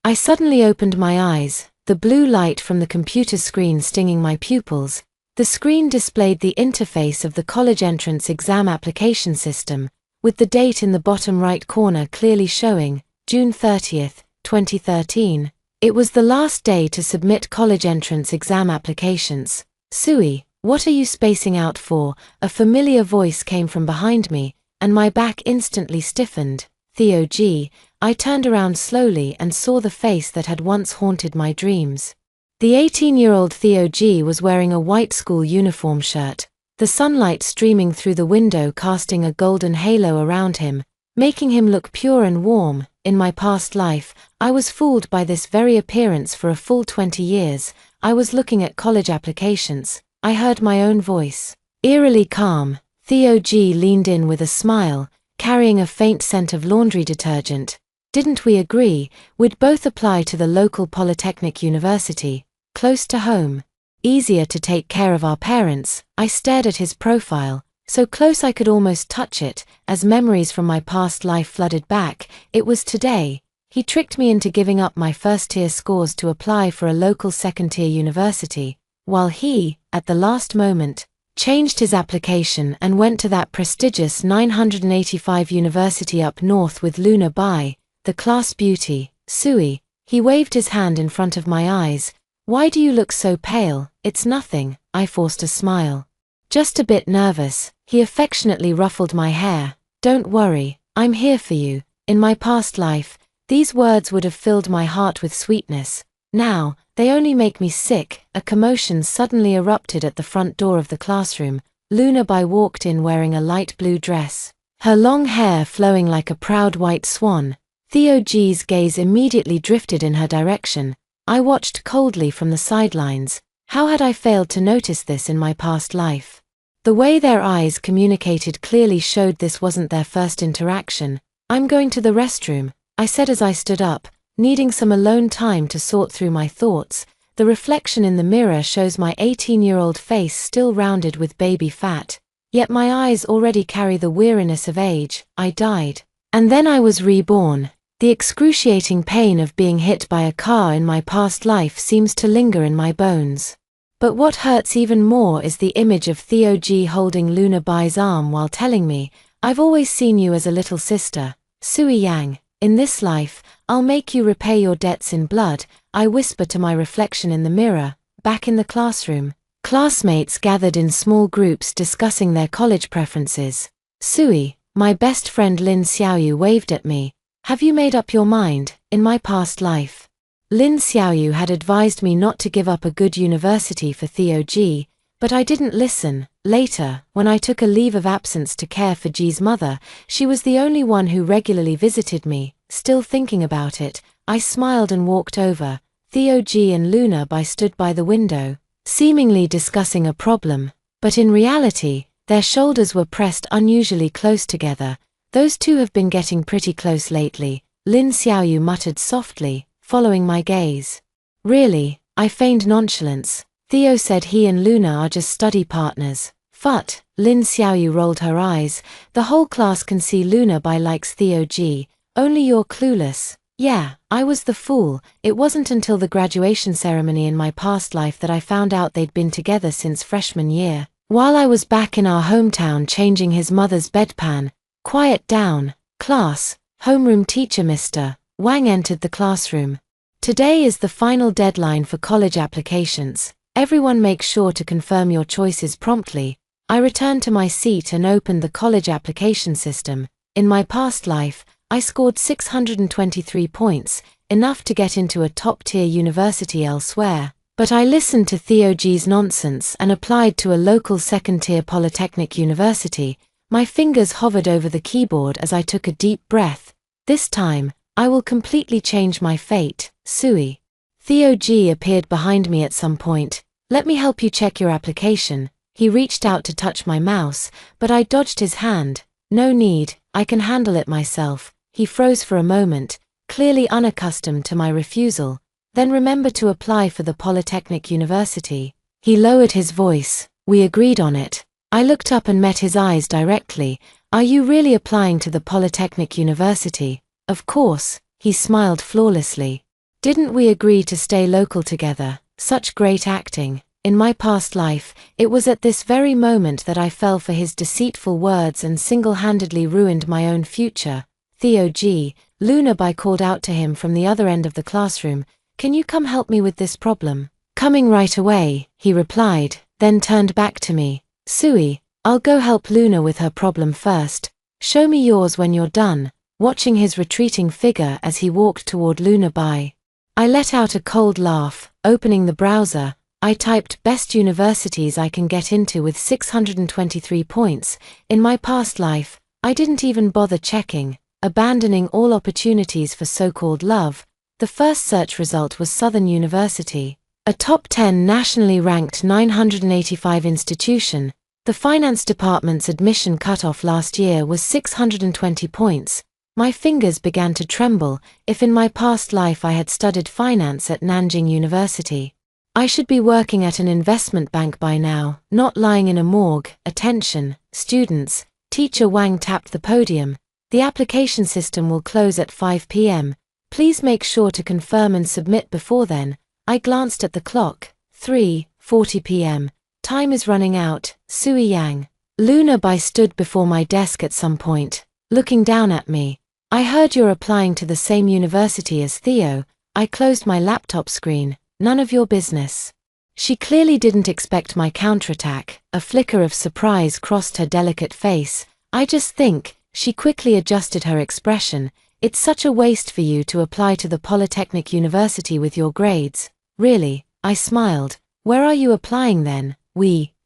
I suddenly opened my eyes, the blue light from the computer screen stinging my pupils. The screen displayed the interface of the college entrance exam application system, with the date in the bottom right corner clearly showing, June 30th, 2013. It was the last day to submit college entrance exam applications. "Sui, what are you spacing out for?" A familiar voice came from behind me, and my back instantly stiffened. "Theo G." I turned around slowly and saw the face that had once haunted my dreams. The 18-year-old Theo G was wearing a white school uniform shirt, the sunlight streaming through the window casting a golden halo around him, making him look pure and warm. In my past life, I was fooled by this very appearance for a full 20 years. I was looking at college applications. I heard my own voice. Eerily calm, Theo G leaned in with a smile, carrying a faint scent of laundry detergent. "Didn't we agree we'd both apply to the local polytechnic university, close to home? Easier to take care of our parents." I stared at his profile, so close I could almost touch it, as memories from my past life flooded back. It was today. He tricked me into giving up my first-tier scores to apply for a local second-tier university, while he, at the last moment, changed his application and went to that prestigious 985 university up north with Luna Bai, the class beauty. "Sui." He waved his hand in front of my eyes. "Why do you look so pale?" "It's nothing," I forced a smile. "Just a bit nervous." He affectionately ruffled my hair. "Don't worry, I'm here for you." In my past life, these words would have filled my heart with sweetness. Now, they only make me sick. A commotion suddenly erupted at the front door of the classroom. Luna Bai walked in wearing a light blue dress, her long hair flowing like a proud white swan. Theo G's gaze immediately drifted in her direction. I watched coldly from the sidelines. How had I failed to notice this in my past life? The way their eyes communicated clearly showed this wasn't their first interaction. "I'm going to the restroom," I said as I stood up, needing some alone time to sort through my thoughts. The reflection in the mirror shows my 18-year-old face still rounded with baby fat. Yet my eyes already carry the weariness of age. I died. And then I was reborn. The excruciating pain of being hit by a car in my past life seems to linger in my bones. But what hurts even more is the image of Theo G holding Luna Bai's arm while telling me, "I've always seen you as a little sister, Sui Yang. In this life, I'll make you repay your debts in blood." I whisper to my reflection in the mirror. Back in the classroom, classmates gathered in small groups discussing their college preferences. "Sui," my best friend Lin Xiaoyu waved at me. "Have you made up your mind?" In my past life, Lin Xiaoyu had advised me not to give up a good university for Theo G, but I didn't listen. Later, when I took a leave of absence to care for G's mother, she was the only one who regularly visited me. Still thinking about it, I smiled and walked over. Theo G and Luna Bai stood by the window, seemingly discussing a problem, but in reality, their shoulders were pressed unusually close together. "Those two have been getting pretty close lately," Lin Xiaoyu muttered softly, following my gaze. "Really?" I feigned nonchalance. "Theo said he and Luna are just study partners." "Phut," Lin Xiaoyu rolled her eyes. "The whole class can see Luna Bai likes Theo G. Only you're clueless." Yeah, I was the fool. It wasn't until the graduation ceremony in my past life that I found out they'd been together since freshman year. While I was back in our hometown changing his mother's bedpan. "Quiet down, class." Homeroom teacher Mr. Wang entered the classroom. "Today is the final deadline for college applications. Everyone make sure to confirm your choices promptly." I returned to my seat and opened the college application system. In my past life, I scored 623 points, enough to get into a top-tier university elsewhere. But I listened to Theo G's nonsense and applied to a local second-tier polytechnic university. My fingers hovered over the keyboard as I took a deep breath. "This time, I will completely change my fate, Sui." Theo G appeared behind me at some point. "Let me help you check your application." He reached out to touch my mouse, but I dodged his hand. "No need, I can handle it myself." He froze for a moment, clearly unaccustomed to my refusal. "Then remember to apply for the Polytechnic University." He lowered his voice. "We agreed on it." I looked up and met his eyes directly. "Are you really applying to the Polytechnic University?" "Of course," he smiled flawlessly. Didn't we agree to stay local together? Such great acting. In my past life, it was at this very moment that I fell for his deceitful words and single-handedly ruined my own future. Theo G. Lunaby called out to him from the other end of the classroom, "Can you come help me with this problem?" "Coming right away," he replied, then turned back to me. "Sui, I'll go help Luna with her problem first. Show me yours when you're done," watching his retreating figure as he walked toward Lunaby. I let out a cold laugh. Opening the browser, I typed best universities I can get into with 623 points. In my past life, I didn't even bother checking, abandoning all opportunities for so-called love. The first search result was Southern University, a top 10 nationally ranked 985 institution. The finance department's admission cutoff last year was 620 points. My fingers began to tremble. If in my past life I had studied finance at Nanjing University, I should be working at an investment bank by now, not lying in a morgue. "Attention, students," Teacher Wang tapped the podium. "The application system will close at 5 p.m. Please make sure to confirm and submit before then." I glanced at the clock. 3:40 p.m. "Time is running out, Sui Yang." Lunaby stood before my desk at some point, looking down at me. "I heard you're applying to the same university as Theo." I closed my laptop screen. "None of your business." She clearly didn't expect my counterattack. A flicker of surprise crossed her delicate face. "I just think," she quickly adjusted her expression, "it's such a waste for you to apply to the Polytechnic University with your grades." "Really?" I smiled. "Where are you applying then?"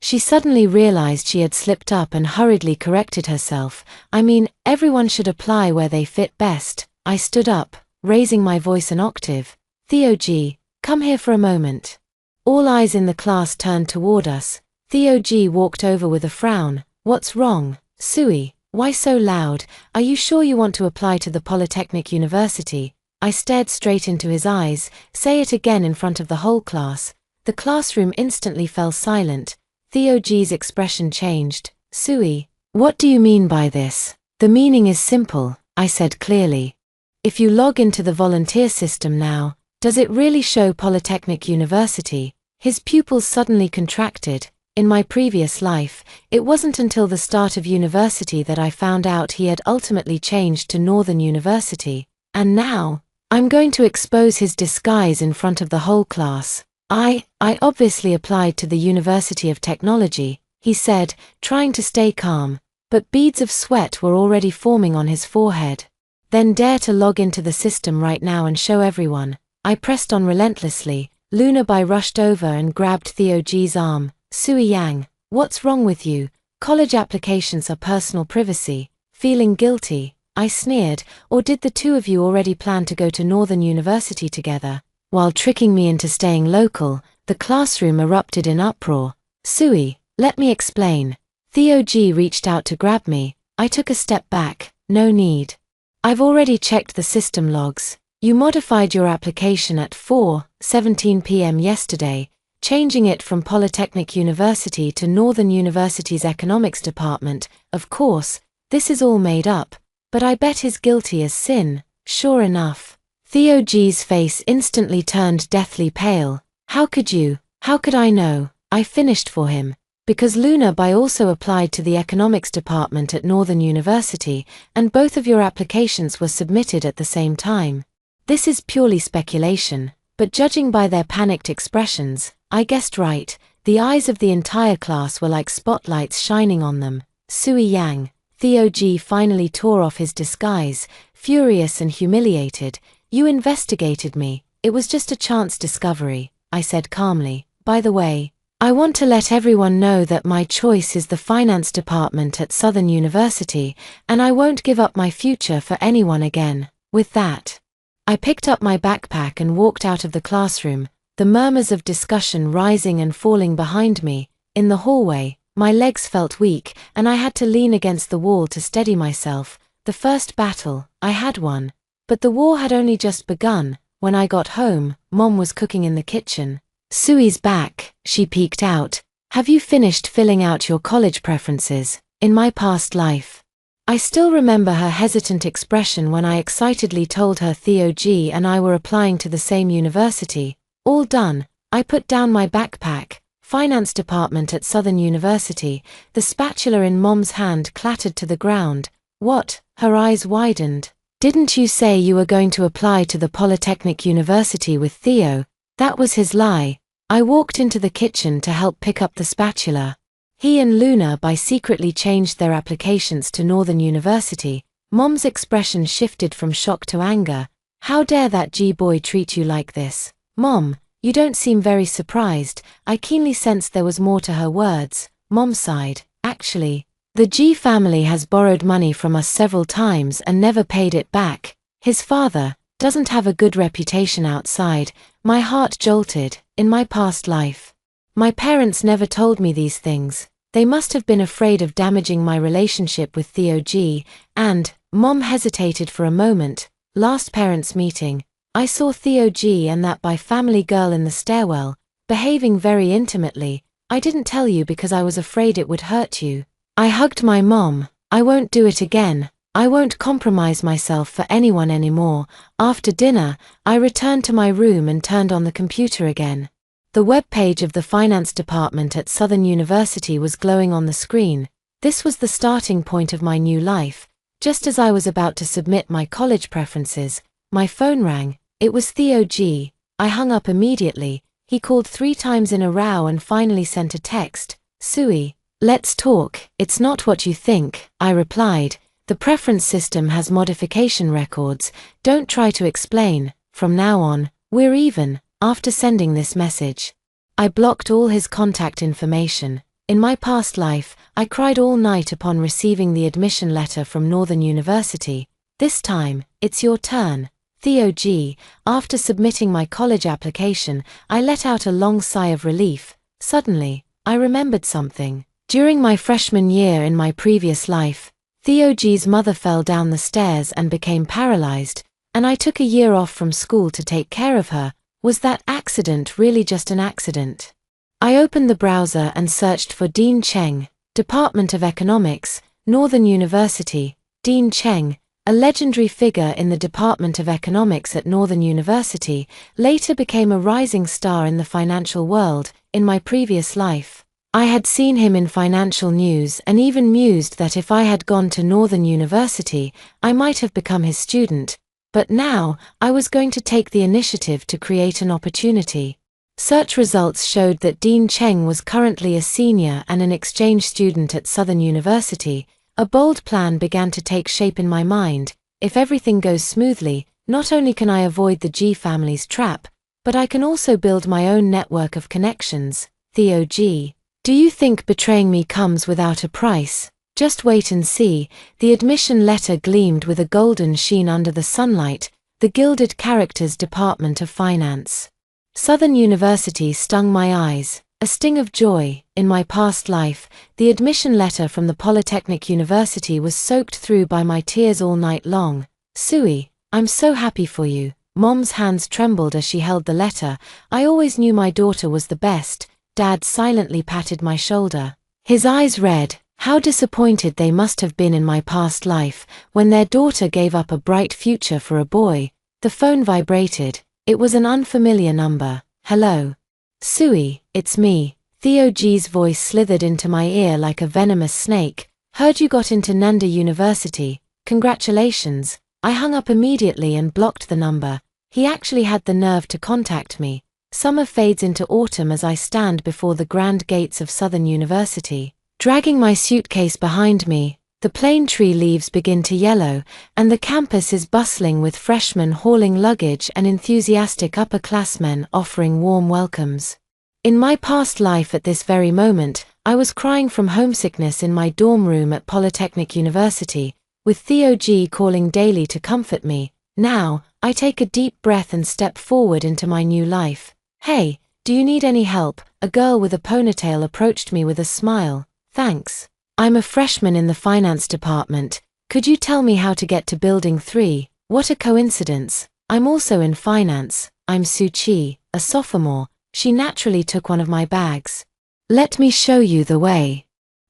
She suddenly realized she had slipped up and hurriedly corrected herself. "I mean, everyone should apply where they fit best." I stood up, raising my voice an octave. "Theo G, come here for a moment." All eyes in the class turned toward us. Theo G walked over with a frown. "What's wrong, Sui? Why so loud? Are you sure you want to apply to the Polytechnic University?" I stared straight into his eyes. "Say it again in front of the whole class." The classroom instantly fell silent. Theo G's expression changed. "Sui, what do you mean by this?" "The meaning is simple," I said clearly. "If you log into the volunteer system now, does it really show Polytechnic University?" His pupils suddenly contracted. In my previous life, it wasn't until the start of university that I found out he had ultimately changed to Northern University. And now, I'm going to expose his disguise in front of the whole class. I obviously applied to the University of Technology," he said, trying to stay calm, but beads of sweat were already forming on his forehead. "Then dare to log into the system right now and show everyone." I pressed on relentlessly. Lunaby rushed over and grabbed Theo G's arm. "Sui Yang, what's wrong with you? College applications are personal privacy." "Feeling guilty?" I sneered. "Or did the two of you already plan to go to Northern University together, while tricking me into staying local?" The classroom erupted in uproar. "Sui, let me explain." Theo G reached out to grab me. I took a step back. "No need. I've already checked the system logs. You modified your application at 4:17 p.m. yesterday, changing it from Polytechnic University to Northern University's Economics Department. Of course, this is all made up, but I bet he's guilty as sin." Sure enough, Theo G's face instantly turned deathly pale. "How could you? How could I know?" I finished for him. "Because Lunaby also applied to the Economics Department at Northern University, and both of your applications were submitted at the same time. This is purely speculation, but judging by their panicked expressions, I guessed right. The eyes of the entire class were like spotlights shining on them." "Sui Yang." Theo G finally tore off his disguise, furious and humiliated. "You investigated me. It was just a chance discovery," I said calmly. "By the way, I want to let everyone know that my choice is the finance department at Southern University, and I won't give up my future for anyone again." With that, I picked up my backpack and walked out of the classroom, the murmurs of discussion rising and falling behind me. In the hallway, my legs felt weak, and I had to lean against the wall to steady myself. The first battle, I had won. But the war had only just begun. When I got home, Mom was cooking in the kitchen. "Sui's back," she peeked out. "Have you finished filling out your college preferences?" "In my past life, I still remember her hesitant expression when I excitedly told her Theo G and I were applying to the same university. All done, I put down my backpack, finance department at Southern University, the spatula in Mom's hand clattered to the ground. What? Her eyes widened. Didn't you say you were going to apply to the Polytechnic University with Theo? That was his lie. I walked into the kitchen to help pick up the spatula. He and Luna secretly changed their applications to Northern University. Mom's expression shifted from shock to anger. How dare that G-boy treat you like this? Mom, you don't seem very surprised. I keenly sensed there was more to her words. Mom sighed. Actually, the G family has borrowed money from us several times and never paid it back. His father doesn't have a good reputation outside. My heart jolted. In my past life, my parents never told me these things. They must have been afraid of damaging my relationship with Theo G, and, Mom hesitated for a moment. Last parents' meeting, I saw Theo G and that family girl in the stairwell, behaving very intimately. I didn't tell you because I was afraid it would hurt you. I hugged my mom. I won't do it again. I won't compromise myself for anyone anymore. After dinner, I returned to my room and turned on the computer again. The web page of the finance department at Southern University was glowing on the screen. This was the starting point of my new life. Just as I was about to submit my college preferences, my phone rang. It was Theo G. I hung up immediately. He called 3 times in a row and finally sent a text. Sui, let's talk. It's not what you think, I replied. The preference system has modification records. Don't try to explain. From now on, we're even. After sending this message, I blocked all his contact information. In my past life, I cried all night upon receiving the admission letter from Northern University. This time, it's your turn. Theo G. After submitting my college application, I let out a long sigh of relief. Suddenly, I remembered something. During my freshman year in my previous life, Theo G's mother fell down the stairs and became paralyzed, and I took a year off from school to take care of her. Was that accident really just an accident? I opened the browser and searched for Dean Cheng, Department of Economics, Northern University. Dean Cheng, a legendary figure in the Department of Economics at Northern University, later became a rising star in the financial world. In my previous life, I had seen him in financial news and even mused that if I had gone to Northern University, I might have become his student. But now, I was going to take the initiative to create an opportunity. Search results showed that Dean Cheng was currently a senior and an exchange student at Southern University. A bold plan began to take shape in my mind. If everything goes smoothly, not only can I avoid the G family's trap, but I can also build my own network of connections. Theo G. Do you think betraying me comes without a price? Just wait and see. The admission letter gleamed with a golden sheen under the sunlight, the gilded characters Department of Finance. Southern University stung my eyes. A sting of joy. In my past life, the admission letter from the Polytechnic University was soaked through by my tears all night long. Sui, I'm so happy for you. Mom's hands trembled as she held the letter. I always knew my daughter was the best. Dad silently patted my shoulder. His eyes read. How disappointed they must have been in my past life when their daughter gave up a bright future for a boy. The phone vibrated. It was an unfamiliar number. Hello. Sui, it's me. Theo G's voice slithered into my ear like a venomous snake. Heard you got into Nanda University. Congratulations. I hung up immediately and blocked the number. He actually had the nerve to contact me. Summer fades into autumn as I stand before the grand gates of Southern University. Dragging my suitcase behind me, the plane tree leaves begin to yellow, and the campus is bustling with freshmen hauling luggage and enthusiastic upperclassmen offering warm welcomes. In my past life at this very moment, I was crying from homesickness in my dorm room at Polytechnic University, with Theo G calling daily to comfort me. Now, I take a deep breath and step forward into my new life. Hey, do you need any help? A girl with a ponytail approached me with a smile. Thanks. I'm a freshman in the finance department. Could you tell me how to get to Building 3? What a coincidence. I'm also in finance. I'm Su Chi, a sophomore. She naturally took one of my bags. Let me show you the way.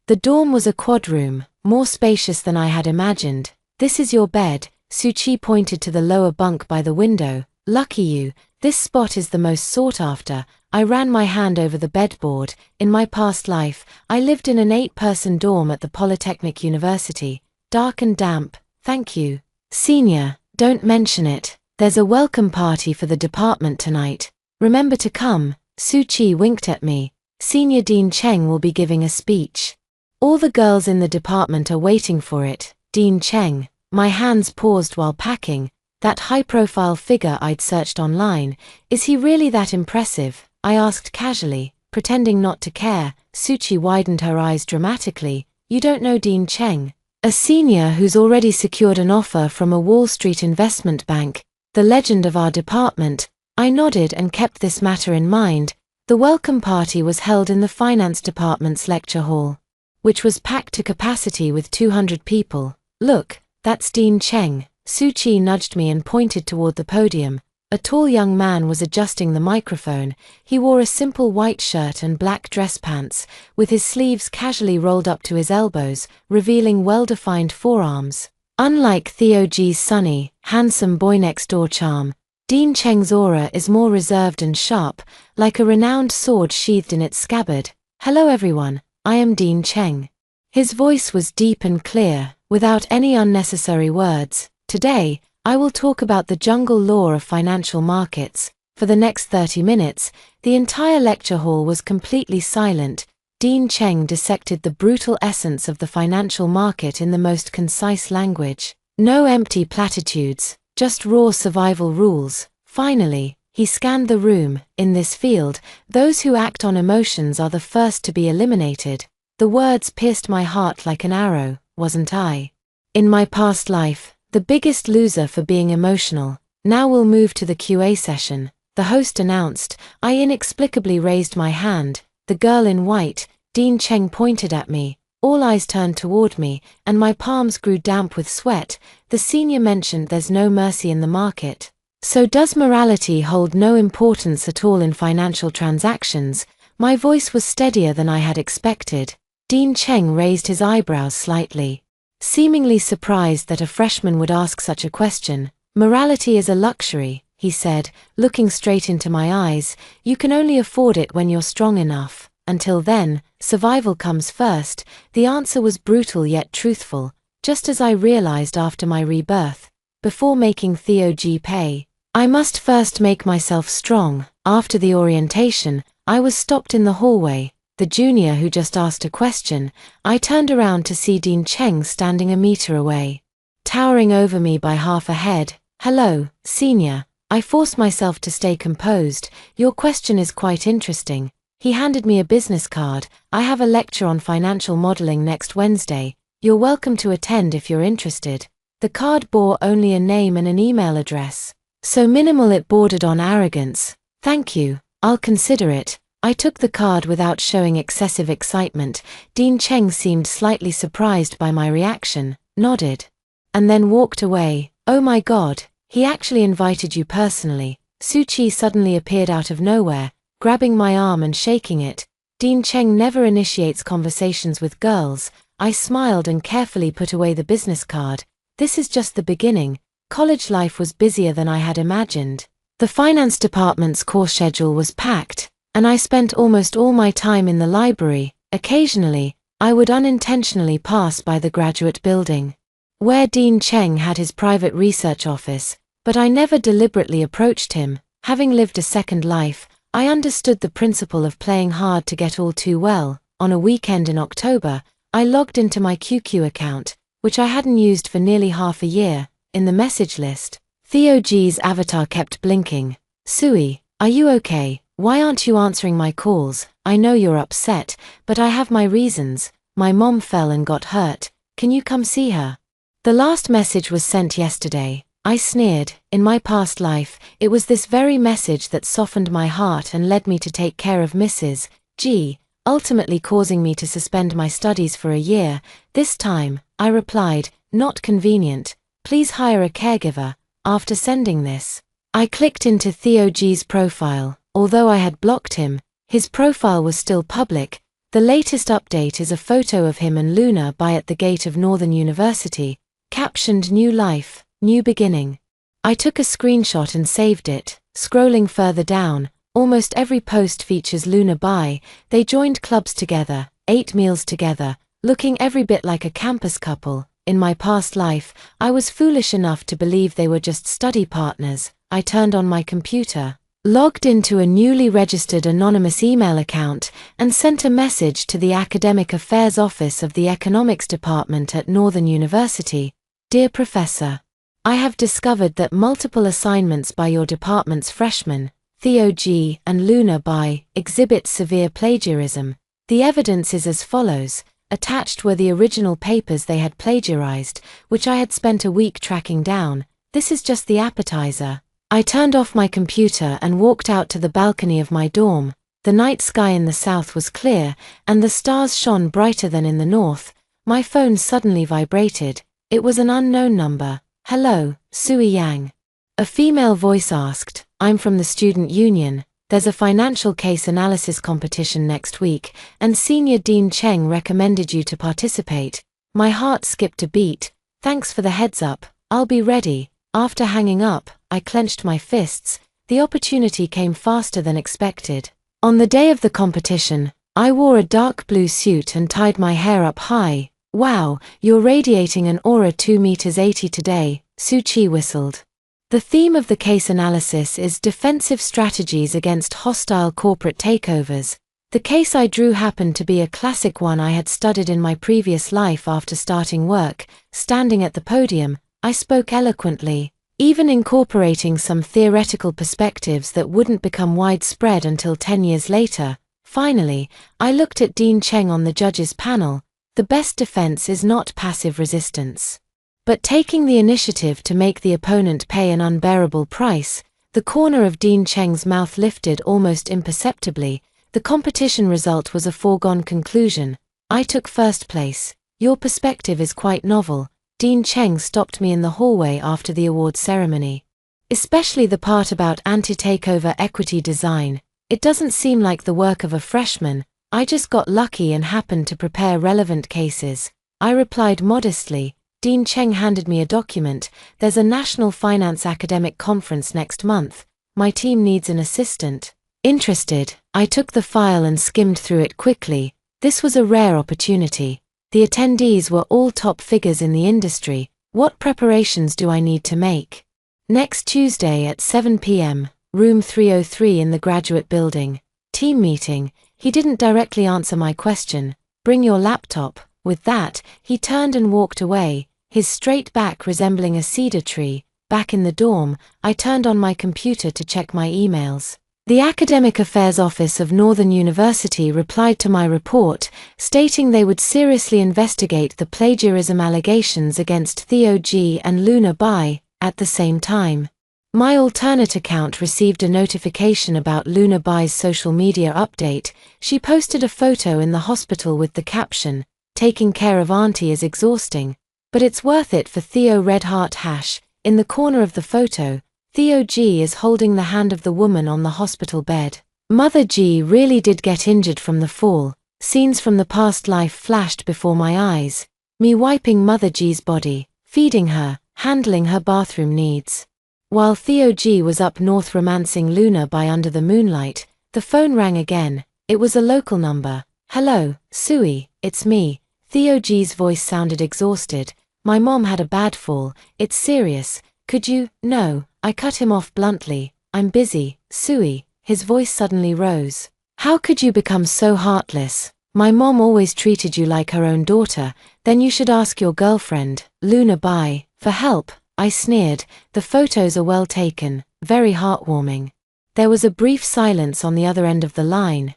The dorm was a quad room. more spacious than I had imagined. This is your bed. Suchi pointed to the lower bunk by the window. Lucky you, this spot is the most sought after. I ran my hand over the bedboard. In my past life, I lived in an 8-person dorm at the Polytechnic University. Dark and damp, thank you. Senior, don't mention it. There's a welcome party for the department tonight. Remember to come. Suchi winked at me. Senior Dean Cheng will be giving a speech. All the girls in the department are waiting for it. Dean Cheng. My hands paused while packing. That high-profile figure I'd searched online. Is he really that impressive? I asked casually, pretending not to care. Suchi widened her eyes dramatically. You don't know Dean Cheng? A senior who's already secured an offer from a Wall Street investment bank. The legend of our department. I nodded and kept this matter in mind. The welcome party was held in the finance department's lecture hall, which was packed to capacity with 200 people. Look, that's Dean Cheng. Suchi nudged me and pointed toward the podium. A tall young man was adjusting the microphone. He wore a simple white shirt and black dress pants, with his sleeves casually rolled up to his elbows, revealing well-defined forearms. Unlike Theo G's sunny, handsome boy-next-door charm, Dean Cheng's aura is more reserved and sharp, like a renowned sword sheathed in its scabbard. Hello everyone, I am Dean Cheng. His voice was deep and clear, without any unnecessary words. Today, I will talk about the jungle law of financial markets. For the next 30 minutes, the entire lecture hall was completely silent. Dean Cheng dissected the brutal essence of the financial market in the most concise language. No empty platitudes, just raw survival rules. Finally, he scanned the room. In this field, those who act on emotions are the first to be eliminated. The words pierced my heart like an arrow, wasn't I? In my past life, the biggest loser for being emotional. Now we'll move to the QA session, the host announced. I inexplicably raised my hand. The girl in white, Dean Cheng, pointed at me. All eyes turned toward me, and my palms grew damp with sweat. The senior mentioned there's no mercy in the market. So does morality hold no importance at all in financial transactions? My voice was steadier than I had expected. Dean Cheng raised his eyebrows slightly, seemingly surprised that a freshman would ask such a question. Morality is a luxury, he said, looking straight into my eyes. You can only afford it when you're strong enough. Until then, survival comes first. The answer was brutal yet truthful, just as I realized after my rebirth. Before making Theo G pay, I must first make myself strong. After the orientation, I was stopped in the hallway. The junior who just asked a question. I turned around to see Dean Cheng standing a meter away, towering over me by half a head. Hello, senior. I forced myself to stay composed. Your question is quite interesting. He handed me a business card. I have a lecture on financial modeling next Wednesday. You're welcome to attend if you're interested. The card bore only a name and an email address, so minimal it bordered on arrogance. Thank you, I'll consider it. I took the card without showing excessive excitement. Dean Cheng seemed slightly surprised by my reaction, nodded, and then walked away. Oh my God, he actually invited you personally. Suchi suddenly appeared out of nowhere, grabbing my arm and shaking it. Dean Cheng never initiates conversations with girls. I smiled and carefully put away the business card. This is just the beginning. College life was busier than I had imagined. The finance department's course schedule was packed, and I spent almost all my time in the library. Occasionally, I would unintentionally pass by the graduate building, where Dean Cheng had his private research office, but I never deliberately approached him. Having lived a second life, I understood the principle of playing hard to get all too well. On a weekend in October, I logged into my QQ account, which I hadn't used for nearly half a year. In the message list, Theo G's avatar kept blinking. Sui, are you okay? Why aren't you answering my calls? I know you're upset, but I have my reasons. My mom fell and got hurt. Can you come see her? The last message was sent yesterday. I sneered. In my past life, it was this very message that softened my heart and led me to take care of Mrs. G, ultimately causing me to suspend my studies for a year. This time, I replied, not convenient. Please hire a caregiver. After sending this, I clicked into Theo G's profile. Although I had blocked him, his profile was still public. The latest update is a photo of him and Luna Bai at the gate of Northern University, captioned "New Life, New Beginning." I took a screenshot and saved it. Scrolling further down, almost every post features Luna Bai. They joined clubs together, ate meals together, looking every bit like a campus couple. In my past life, I was foolish enough to believe they were just study partners. I turned on my computer, logged into a newly registered anonymous email account, and sent a message to the Academic Affairs Office of the Economics Department at Northern University. Dear Professor, I have discovered that multiple assignments by your department's freshmen, Theo G. and Luna Bai, exhibit severe plagiarism. The evidence is as follows. Attached were the original papers they had plagiarized, which I had spent a week tracking down. This is just the appetizer. I turned off my computer and walked out to the balcony of my dorm. The night sky in the south was clear, and the stars shone brighter than in the north. My phone suddenly vibrated. It was an unknown number. "Hello, Sui Yang." A female voice asked, "I'm from the student union. There's a financial case analysis competition next week, and Senior Dean Cheng recommended you to participate." My heart skipped a beat. "Thanks for the heads up, I'll be ready." After hanging up, I clenched my fists. The opportunity came faster than expected. On the day of the competition, I wore a dark blue suit and tied my hair up high. "Wow, you're radiating an aura 2 meters 80 today," Su Chi whistled. The theme of the case analysis is defensive strategies against hostile corporate takeovers. The case I drew happened to be a classic one I had studied in my previous life. After starting work, standing at the podium, I spoke eloquently, even incorporating some theoretical perspectives that wouldn't become widespread until 10 years later. Finally, I looked at Dean Cheng on the judges' panel. The best defense is not passive resistance, but taking the initiative to make the opponent pay an unbearable price. The corner of Dean Cheng's mouth lifted almost imperceptibly. The competition result was a foregone conclusion. I took first place. "Your perspective is quite novel." Dean Cheng stopped me in the hallway after the awards ceremony. "Especially the part about anti-takeover equity design. It doesn't seem like the work of a freshman. I just got lucky and happened to prepare relevant cases." I replied modestly. Dean Cheng handed me a document. "There's a National Finance Academic Conference next month. My team needs an assistant. Interested?" I took the file and skimmed through it quickly. This was a rare opportunity. The attendees were all top figures in the industry. What preparations do I need to make? "Next Tuesday at 7 p.m., room 303 in the graduate building. Team meeting." He didn't directly answer my question. "Bring your laptop." With that, he turned and walked away, his straight back resembling a cedar tree. Back in the dorm, I turned on my computer to check my emails. The Academic Affairs Office of Northern University replied to my report, stating they would seriously investigate the plagiarism allegations against Theo G. and Luna Bai. At the same time, my alternate account received a notification about Luna Bai's social media update. She posted a photo in the hospital with the caption, "Taking care of Auntie is exhausting, but it's worth it for Theo Red Heart #." In the corner of the photo, Theo G is holding the hand of the woman on the hospital bed. Mother G really did get injured from the fall. Scenes from the past life flashed before my eyes. Me wiping Mother G's body, feeding her, handling her bathroom needs. While Theo G was up north romancing Luna Bai under the moonlight, the phone rang again. It was a local number. "Hello, Sui, it's me." Theo G's voice sounded exhausted. "My mom had a bad fall. It's serious. Could you—" "No," I cut him off bluntly. "I'm busy, Sui." His voice suddenly rose. "How could you become so heartless? My mom always treated you like her own daughter. Then you should ask your girlfriend, Luna Bai, for help." I sneered. "The photos are well taken, very heartwarming." There was a brief silence on the other end of the line.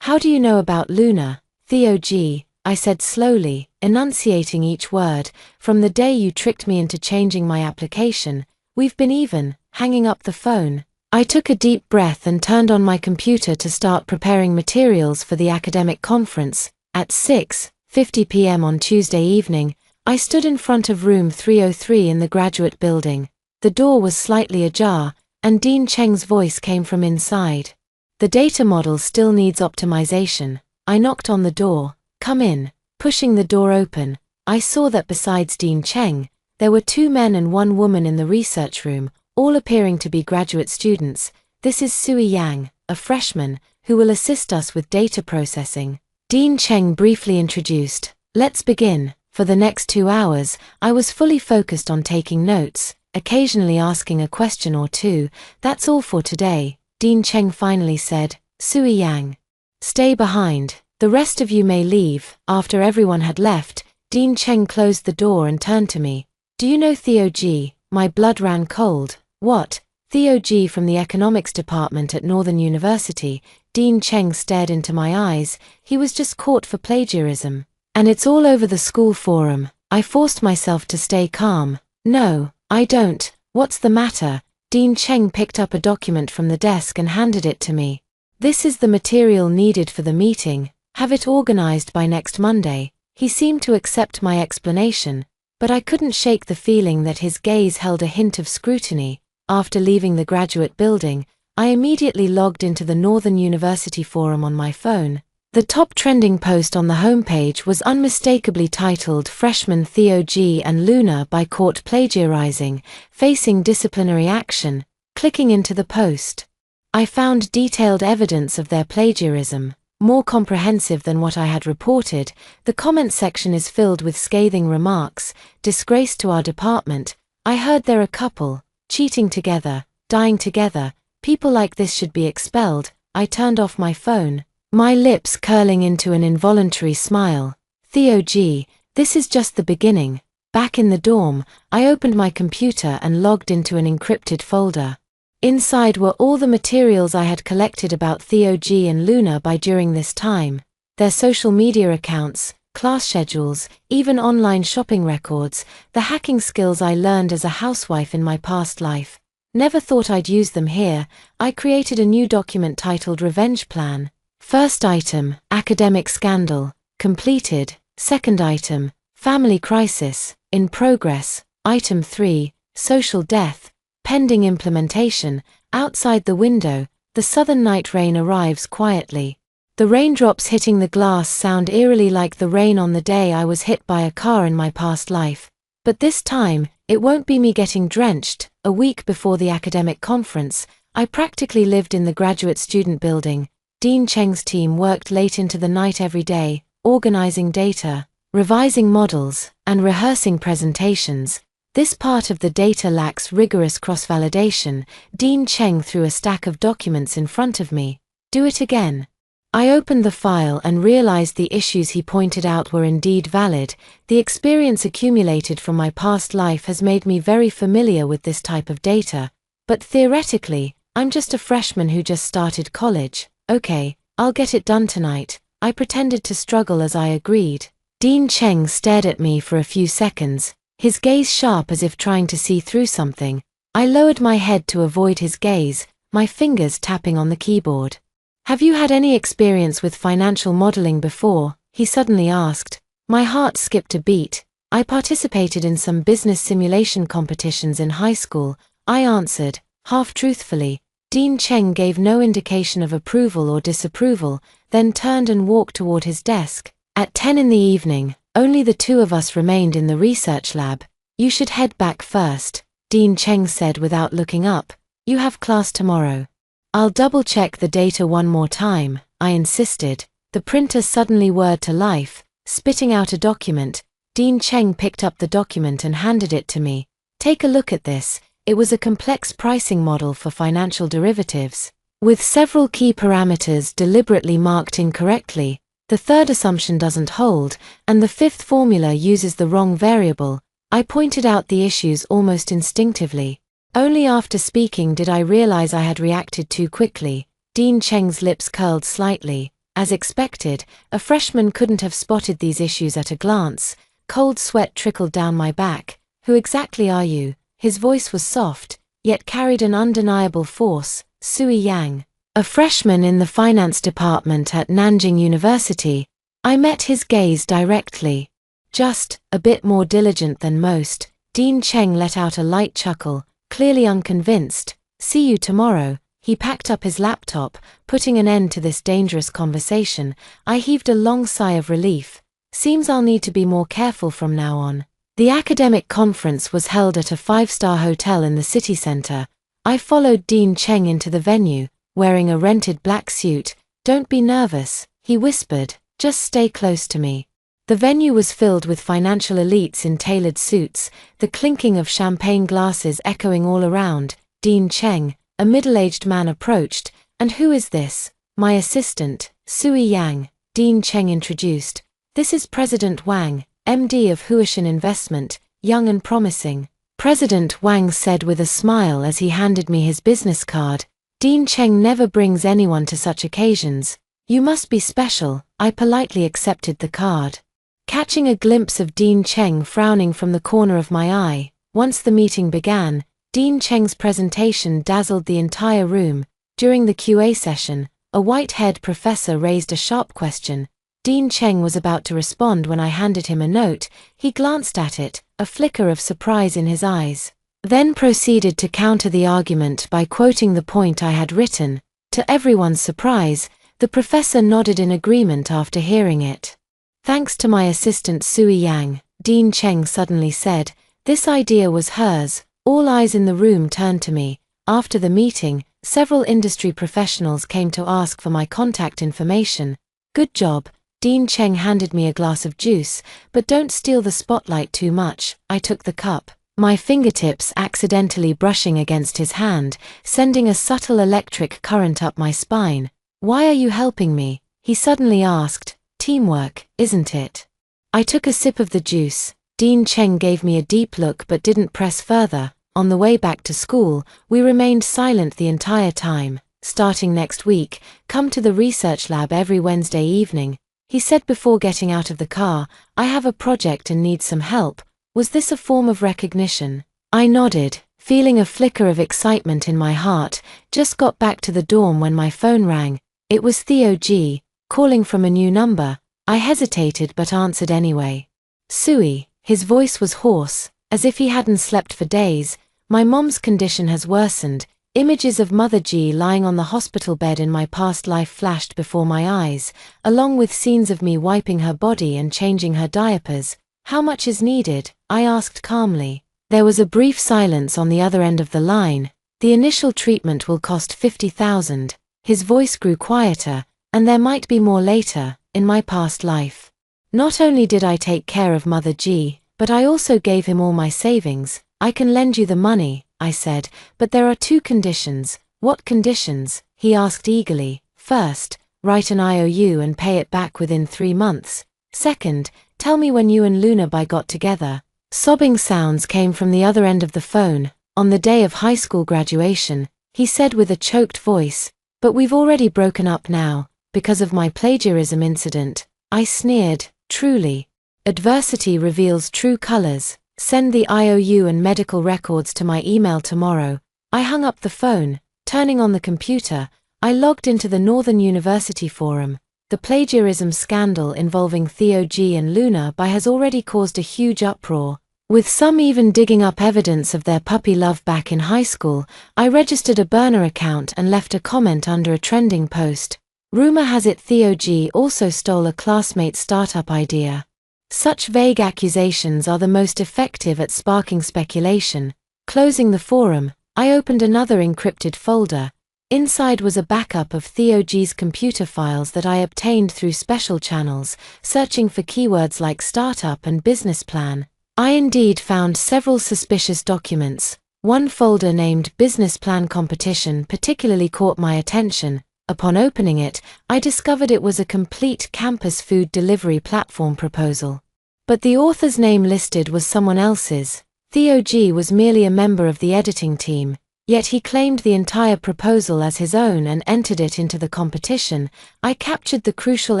How do you know about Luna?" "Theo G," I said slowly, enunciating each word. "From the day you tricked me into changing my application, we've been even." Hanging up the phone, I took a deep breath and turned on my computer to start preparing materials for the academic conference. At 6:50 p.m. on Tuesday evening, I stood in front of room 303 in the graduate building. The door was slightly ajar, and Dean Cheng's voice came from inside. "The data model still needs optimization. I knocked on the door. "Come in." Pushing the door open, I saw that besides Dean Cheng, there were 2 men and 1 woman in the research room, all appearing to be graduate students. "This is Sui Yang, a freshman, who will assist us with data processing," Dean Cheng briefly introduced. "Let's begin." For the next 2 hours, I was fully focused on taking notes, occasionally asking a question or two. "That's all for today," Dean Cheng finally said. "Sui Yang, stay behind. The rest of you may leave." After everyone had left, Dean Cheng closed the door and turned to me. "Do you know Theo G?" My blood ran cold. "What?" "Theo G from the economics department at Northern University." Dean Cheng stared into my eyes. "He was just caught for plagiarism. And it's all over the school forum." I forced myself to stay calm. "No, I don't. What's the matter?" Dean Cheng picked up a document from the desk and handed it to me. "This is the material needed for the meeting. Have it organized by next Monday." He seemed to accept my explanation, but I couldn't shake the feeling that his gaze held a hint of scrutiny. After leaving the graduate building, I immediately logged into the Northern University forum on my phone. The top trending post on the homepage was unmistakably titled "Freshman Theo G and Luna by Caught Plagiarizing, Facing Disciplinary Action." Clicking into the post, I found detailed evidence of their plagiarism, more comprehensive than what I had reported. The comment section is filled with scathing remarks. "Disgrace to our department. I heard they're a couple, cheating together, dying together. People like this should be expelled." I turned off my phone, my lips curling into an involuntary smile. "Theo G, this is just the beginning." Back in the dorm, I opened my computer and logged into an encrypted folder. Inside were all the materials I had collected about Theo G and Luna by during this time. Their social media accounts, class schedules, even online shopping records, the hacking skills I learned as a housewife in my past life. Never thought I'd use them here. I created a new document titled "Revenge Plan." First item, academic scandal, completed. Second item, family crisis, in progress. Item 3, social death, pending implementation. Outside the window, the southern night rain arrives quietly. The raindrops hitting the glass sound eerily like the rain on the day I was hit by a car in my past life. But this time, it won't be me getting drenched. A week before the academic conference, I practically lived in the graduate student building. Dean Cheng's team worked late into the night every day, organizing data, revising models, and rehearsing presentations. This part of the data lacks rigorous cross-validation. Dean Cheng threw a stack of documents in front of me. "Do it again." I opened the file and realized the issues he pointed out were indeed valid. The experience accumulated from my past life has made me very familiar with this type of data. But theoretically, I'm just a freshman who just started college. "Okay, I'll get it done tonight." I pretended to struggle as I agreed. Dean Cheng stared at me for a few seconds, his gaze sharp as if trying to see through something. I lowered my head to avoid his gaze, my fingers tapping on the keyboard. "Have you had any experience with financial modeling before?" he suddenly asked. My heart skipped a beat. "I participated in some business simulation competitions in high school," I answered, half truthfully. Dean Cheng gave no indication of approval or disapproval, then turned and walked toward his desk. At 10 in the evening, only the 2 of us remained in the research lab. "You should head back first," Dean Cheng said without looking up. "You have class tomorrow." "I'll double-check the data one more time," I insisted. The printer suddenly whirred to life, spitting out a document. Dean Cheng picked up the document and handed it to me. "Take a look at this." It was a complex pricing model for financial derivatives, with several key parameters deliberately marked incorrectly. The third assumption doesn't hold, and the fifth formula uses the wrong variable. I pointed out the issues almost instinctively. Only after speaking did I realize I had reacted too quickly. Dean Cheng's lips curled slightly. As expected, a freshman couldn't have spotted these issues at a glance. Cold sweat trickled down my back. "Who exactly are you?" His voice was soft, yet carried an undeniable force. "Sui Yang, a freshman in the finance department at Nanjing University." I met his gaze directly. "Just a bit more diligent than most." Dean Cheng let out a light chuckle, clearly unconvinced. "See you tomorrow," He packed up his laptop, putting an end to this dangerous conversation. I heaved a long sigh of relief. Seems I'll need to be more careful from now on. The academic conference was held at a 5-star hotel in the city center. I followed Dean Cheng into the venue, wearing a rented black suit. "Don't be nervous," he whispered, "just stay close to me." The venue was filled with financial elites in tailored suits, the clinking of champagne glasses echoing all around. Dean Cheng, a middle-aged man, approached. "And who is this?" "My assistant, Sui Yang," Dean Cheng introduced. "This is President Wang, MD of Huishan Investment, young and promising." President Wang said with a smile as he handed me his business card. "Dean Cheng never brings anyone to such occasions. You must be special." I politely accepted the card, catching a glimpse of Dean Cheng frowning from the corner of my eye. Once the meeting began, Dean Cheng's presentation dazzled the entire room. During the QA session, a white-haired professor raised a sharp question. Dean Cheng was about to respond when I handed him a note. He glanced at it, a flicker of surprise in his eyes, then proceeded to counter the argument by quoting the point I had written. To everyone's surprise, the professor nodded in agreement after hearing it. "Thanks to my assistant Sui Yang," Dean Cheng suddenly said. This idea was hers. All eyes in the room turned to me. After the meeting, several industry professionals came to ask for my contact information. "Good job." Dean Cheng handed me a glass of juice, "but don't steal the spotlight too much." I took the cup, my fingertips accidentally brushing against his hand, sending a subtle electric current up my spine. "Why are you helping me?" he suddenly asked. "Teamwork, isn't it?" I took a sip of the juice. Dean Cheng gave me a deep look but didn't press further. On the way back to school, we remained silent the entire time. "Starting next week, come to the research lab every Wednesday evening," he said before getting out of the car. "I have a project and need some help." Was this a form of recognition? I nodded, feeling a flicker of excitement in my heart. Just got back to the dorm when my phone rang. It was Theo G, calling from a new number. I hesitated but answered anyway. "Sui," his voice was hoarse, as if he hadn't slept for days. "My mom's condition has worsened." Images of Mother G lying on the hospital bed in my past life flashed before my eyes, along with scenes of me wiping her body and changing her diapers. "How much is needed?" I asked calmly. There was a brief silence on the other end of the line. "The initial treatment will cost 50,000. His voice grew quieter. "And there might be more later, in my past life. Not only did I take care of Mother G, but I also gave him all my savings." "I can lend you the money," I said, "but there are 2 conditions." "What conditions?" he asked eagerly. "First, write an IOU and pay it back within 3 months. Second, tell me when you and Luna got together." Sobbing sounds came from the other end of the phone. "On the day of high school graduation," he said with a choked voice. "But we've already broken up now, because of my plagiarism incident." I sneered. "Truly. Adversity reveals true colors. Send the IOU and medical records to my email tomorrow." I hung up the phone. Turning on the computer, I logged into the Northern University forum. The plagiarism scandal involving Theo G and Luna has already caused a huge uproar, with some even digging up evidence of their puppy love back in high school. I registered a burner account and left a comment under a trending post. "Rumor has it Theo G also stole a classmate's startup idea." Such vague accusations are the most effective at sparking speculation. Closing the forum, I opened another encrypted folder. Inside was a backup of Theo G's computer files that I obtained through special channels, searching for keywords like startup and business plan. I indeed found several suspicious documents. One folder named Business Plan Competition particularly caught my attention. Upon opening it, I discovered it was a complete campus food delivery platform proposal. But the author's name listed was someone else's. Theo G was merely a member of the editing team, yet he claimed the entire proposal as his own and entered it into the competition. I captured the crucial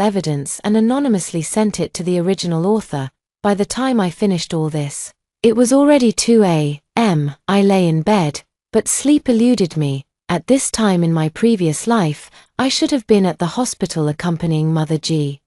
evidence and anonymously sent it to the original author. By the time I finished all this, it was already 2 a.m. I lay in bed, but sleep eluded me. At this time in my previous life, I should have been at the hospital accompanying Mother G,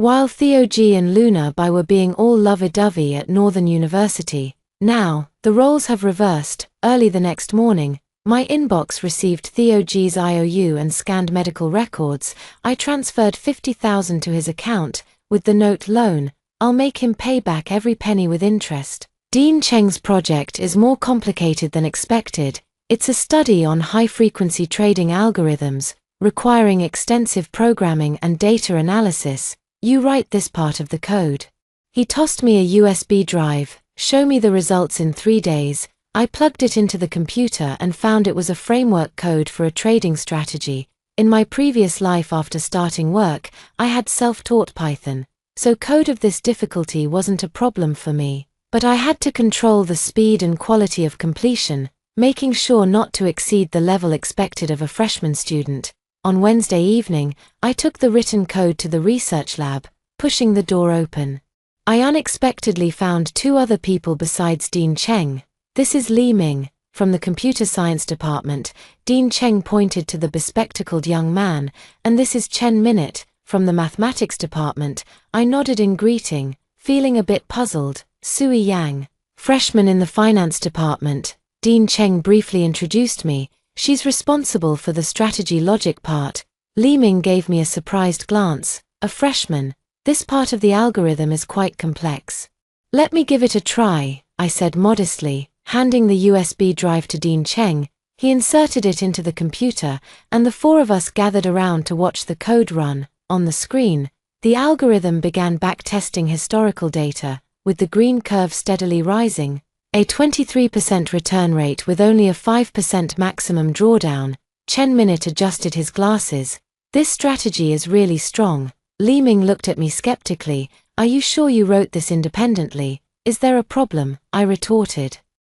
while Theo G and Luna were being all lovey-dovey at Northern University. Now, the roles have reversed. Early the next morning, My inbox received Theo G's IOU and scanned medical records. I transferred 50,000 to his account, with the note loan, I'll make him pay back every penny with interest. Dean Cheng's project is more complicated than expected. It's a study on high-frequency trading algorithms, requiring extensive programming and data analysis. You write this part of the code. He tossed me a USB drive. Show me the results in 3 days. I plugged it into the computer and found it was a framework code for a trading strategy. In my previous life after starting work, I had self-taught Python, so code of this difficulty wasn't a problem for me. But I had to control the speed and quality of completion, making sure not to exceed the level expected of a freshman student. On Wednesday evening, I took the written code to the research lab, pushing the door open. I unexpectedly found 2 other people besides Dean Cheng. This is Li Ming, from the computer science department. Dean Cheng pointed to the bespectacled young man, and this is Chen Minute, from the mathematics department. I nodded in greeting, feeling a bit puzzled. Sui Yang, freshman in the finance department. Dean Cheng briefly introduced me. She's responsible for the strategy logic part. Li Ming gave me a surprised glance. A freshman. This part of the algorithm is quite complex. Let me give it a try, I said modestly, handing the USB drive to Dean Cheng. He inserted it into the computer, and the 4 of us gathered around to watch the code run. On the screen, the algorithm began backtesting historical data, with the green curve steadily rising. A 23% return rate with only a 5% maximum drawdown. Chen Minute adjusted his glasses. This strategy is really strong. Li Ming looked at me skeptically. Are you sure you wrote this independently? Is there a problem? I retorted.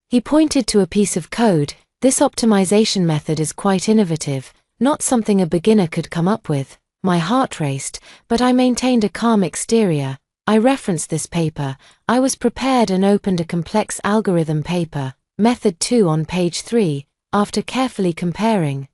He pointed to a piece of code. This optimization method is quite innovative, not something a beginner could come up with. My heart raced, but I maintained a calm exterior. I referenced this paper. I was prepared and opened a complex algorithm paper, Method 2 on page 3, after carefully comparing.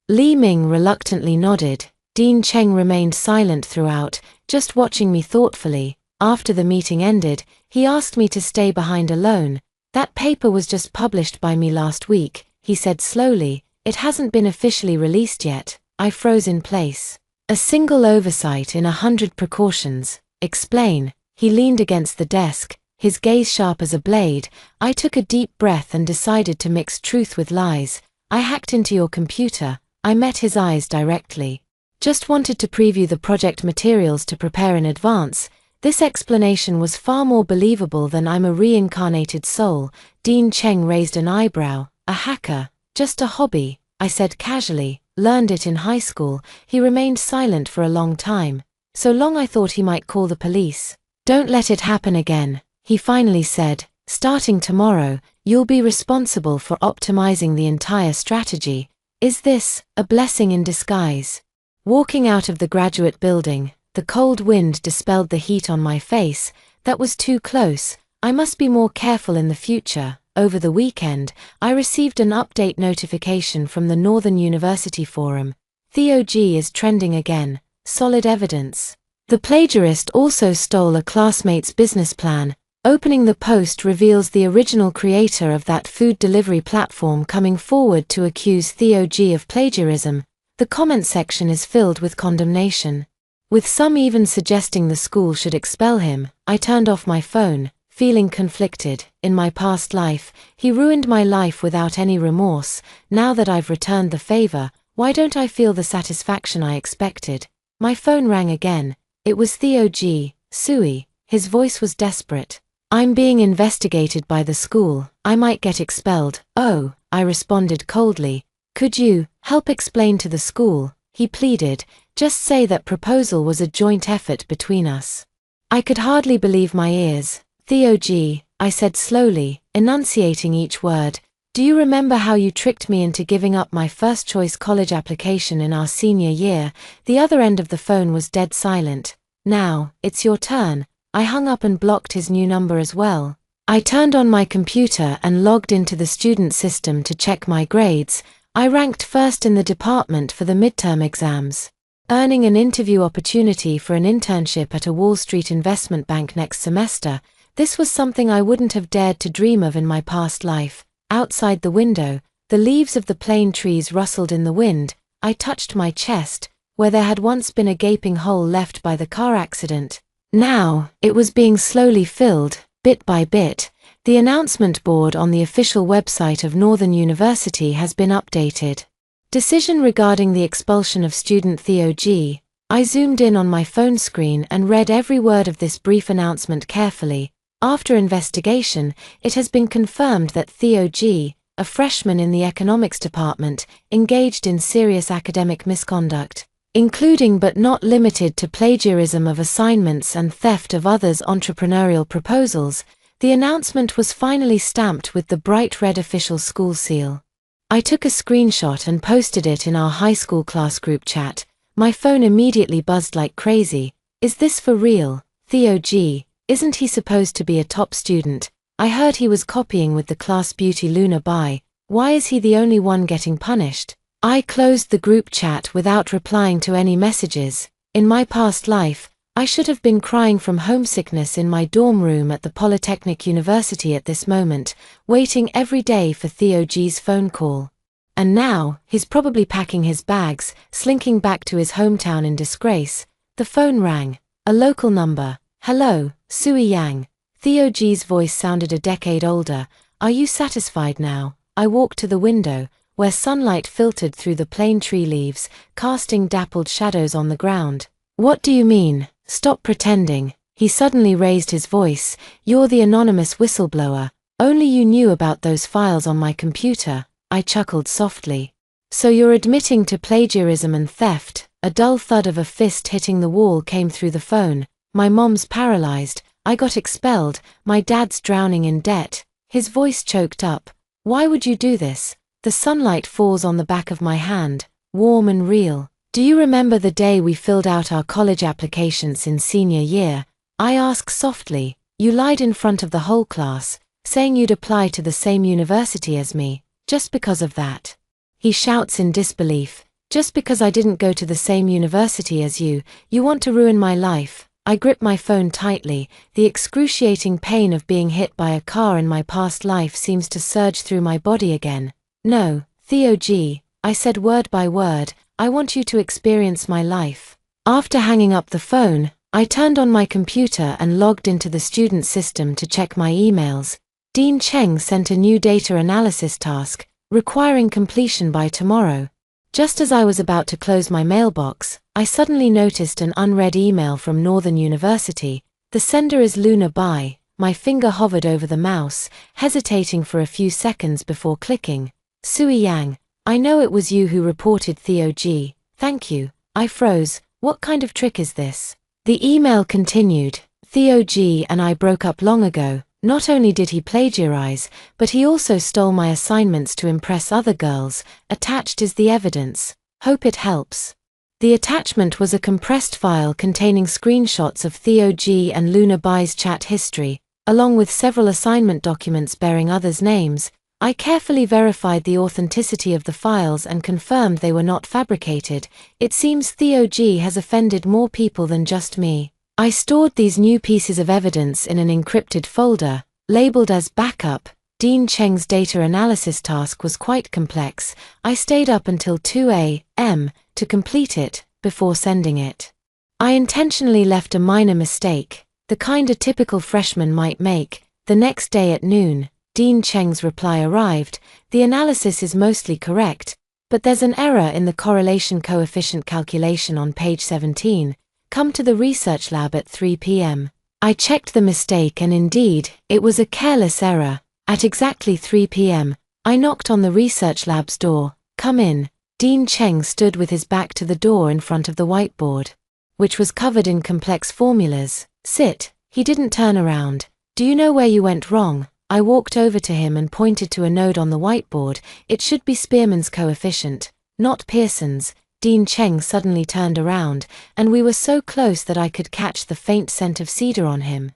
Li Ming reluctantly nodded. Dean Cheng remained silent throughout, just watching me thoughtfully. After the meeting ended, he asked me to stay behind alone. That paper was just published by me last week, he said slowly. It hasn't been officially released yet. I froze in place. A single oversight in 100 precautions. Explain. He leaned against the desk, his gaze sharp as a blade. I took a deep breath and decided to mix truth with lies. I hacked into your computer. I met his eyes directly. Just wanted to preview the project materials to prepare in advance. This explanation was far more believable than I'm a reincarnated soul. Dean Cheng raised an eyebrow. A hacker? Just a hobby, I said casually. Learned it in high school. He remained silent for a long time. So long I thought he might call the police. Don't let it happen again, he finally said. Starting tomorrow, you'll be responsible for optimizing the entire strategy. Is this a blessing in disguise? Walking out of the graduate building, the cold wind dispelled the heat on my face. That was too close. I must be more careful in the future. Over the weekend, I received an update notification from the Northern University Forum. Theo G is trending again. Solid evidence. The plagiarist also stole a classmate's business plan. Opening the post reveals the original creator of that food delivery platform coming forward to accuse Theo G of plagiarism. The comment section is filled with condemnation, with some even suggesting the school should expel him. I turned off my phone, feeling conflicted. In my past life, he ruined my life without any remorse. Now that I've returned the favor, why don't I feel the satisfaction I expected? My phone rang again. It was Theo G. Sui. His voice was desperate. I'm being investigated by the school. I might get expelled. Oh, I responded coldly. Could you help explain to the school? He pleaded. Just say that proposal was a joint effort between us. I could hardly believe my ears. Theo G, I said slowly, enunciating each word. Do you remember how you tricked me into giving up my first-choice college application in our senior year? The other end of the phone was dead silent. Now, it's your turn. I hung up and blocked his new number as well. I turned on my computer and logged into the student system to check my grades. I ranked first in the department for the midterm exams, earning an interview opportunity for an internship at a Wall Street investment bank next semester. This was something I wouldn't have dared to dream of in my past life. Outside the window, The leaves of the plane trees rustled in the wind. I touched my chest, where there had once been a gaping hole left by the car accident. Now, it was being slowly filled, bit by bit. The announcement board on the official website of Northern University has been updated. Decision regarding the expulsion of student Theo G. I zoomed in on my phone screen and read every word of this brief announcement carefully. After investigation, it has been confirmed that Theo G., a freshman in the economics department, engaged in serious academic misconduct, including but not limited to plagiarism of assignments and theft of others' entrepreneurial proposals. The announcement was finally stamped with the bright red official school seal. I took a screenshot and posted it in our high school class group chat. My phone immediately buzzed like crazy. Is this for real? Theo G., isn't he supposed to be a top student? I heard he was copying with the class beauty Luna Bai. Why is he the only one getting punished? I closed the group chat without replying to any messages. In my past life, I should have been crying from homesickness in my dorm room at the Polytechnic University at this moment, waiting every day for Theo G's phone call. And now, he's probably packing his bags, slinking back to his hometown in disgrace. The phone rang. A local number. Hello, Sui Yang. Theo G's voice sounded a decade older. Are you satisfied now? I walked to the window, where sunlight filtered through the plane tree leaves, casting dappled shadows on the ground. What do you mean? Stop pretending. He suddenly raised his voice. You're the anonymous whistleblower. Only you knew about those files on my computer. I chuckled softly. So you're admitting to plagiarism and theft? A dull thud of a fist hitting the wall came through the phone. My mom's paralyzed. I got expelled. My dad's drowning in debt. His voice choked up. Why would you do this? The sunlight falls on the back of my hand, warm and real. Do you remember the day we filled out our college applications in senior year? I ask softly. You lied in front of the whole class, saying you'd apply to the same university as me, just because of that. He shouts in disbelief. Just because I didn't go to the same university as you, you want to ruin my life. I grip my phone tightly. The excruciating pain of being hit by a car in my past life seems to surge through my body again. No, Theo G., I said word by word, I want you to experience my life. After hanging up the phone, I turned on my computer and logged into the student system to check my emails. Dean Cheng sent a new data analysis task, requiring completion by tomorrow. Just as I was about to close my mailbox, I suddenly noticed an unread email from Northern University. The sender is Luna Bai. My finger hovered over the mouse, hesitating for a few seconds before clicking. Sui Yang, I know it was you who reported Theo G. Thank you. I froze. What kind of trick is this? The email continued. Theo G. and I broke up long ago. Not only did he plagiarize, but he also stole my assignments to impress other girls. Attached is the evidence. Hope it helps. The attachment was a compressed file containing screenshots of Theo G. and Luna Bai's chat history, along with several assignment documents bearing others' names. I carefully verified the authenticity of the files and confirmed they were not fabricated. It seems Theo G. has offended more people than just me. I stored these new pieces of evidence in an encrypted folder, labeled as backup. Dean Cheng's data analysis task was quite complex. I stayed up until 2 a.m. to complete it, before sending it. I intentionally left a minor mistake, the kind a typical freshman might make. The next day at noon, Dean Cheng's reply arrived. The analysis is mostly correct, but there's an error in the correlation coefficient calculation on page 17. Come to the research lab at 3 p.m. I checked the mistake and indeed, it was a careless error. At exactly 3 p.m., I knocked on the research lab's door. Come in. Dean Cheng stood with his back to the door in front of the whiteboard, which was covered in complex formulas. Sit. He didn't turn around. Do you know where you went wrong? I walked over to him and pointed to a node on the whiteboard. It should be Spearman's coefficient, not Pearson's. Dean Cheng suddenly turned around, and we were so close that I could catch the faint scent of cedar on him.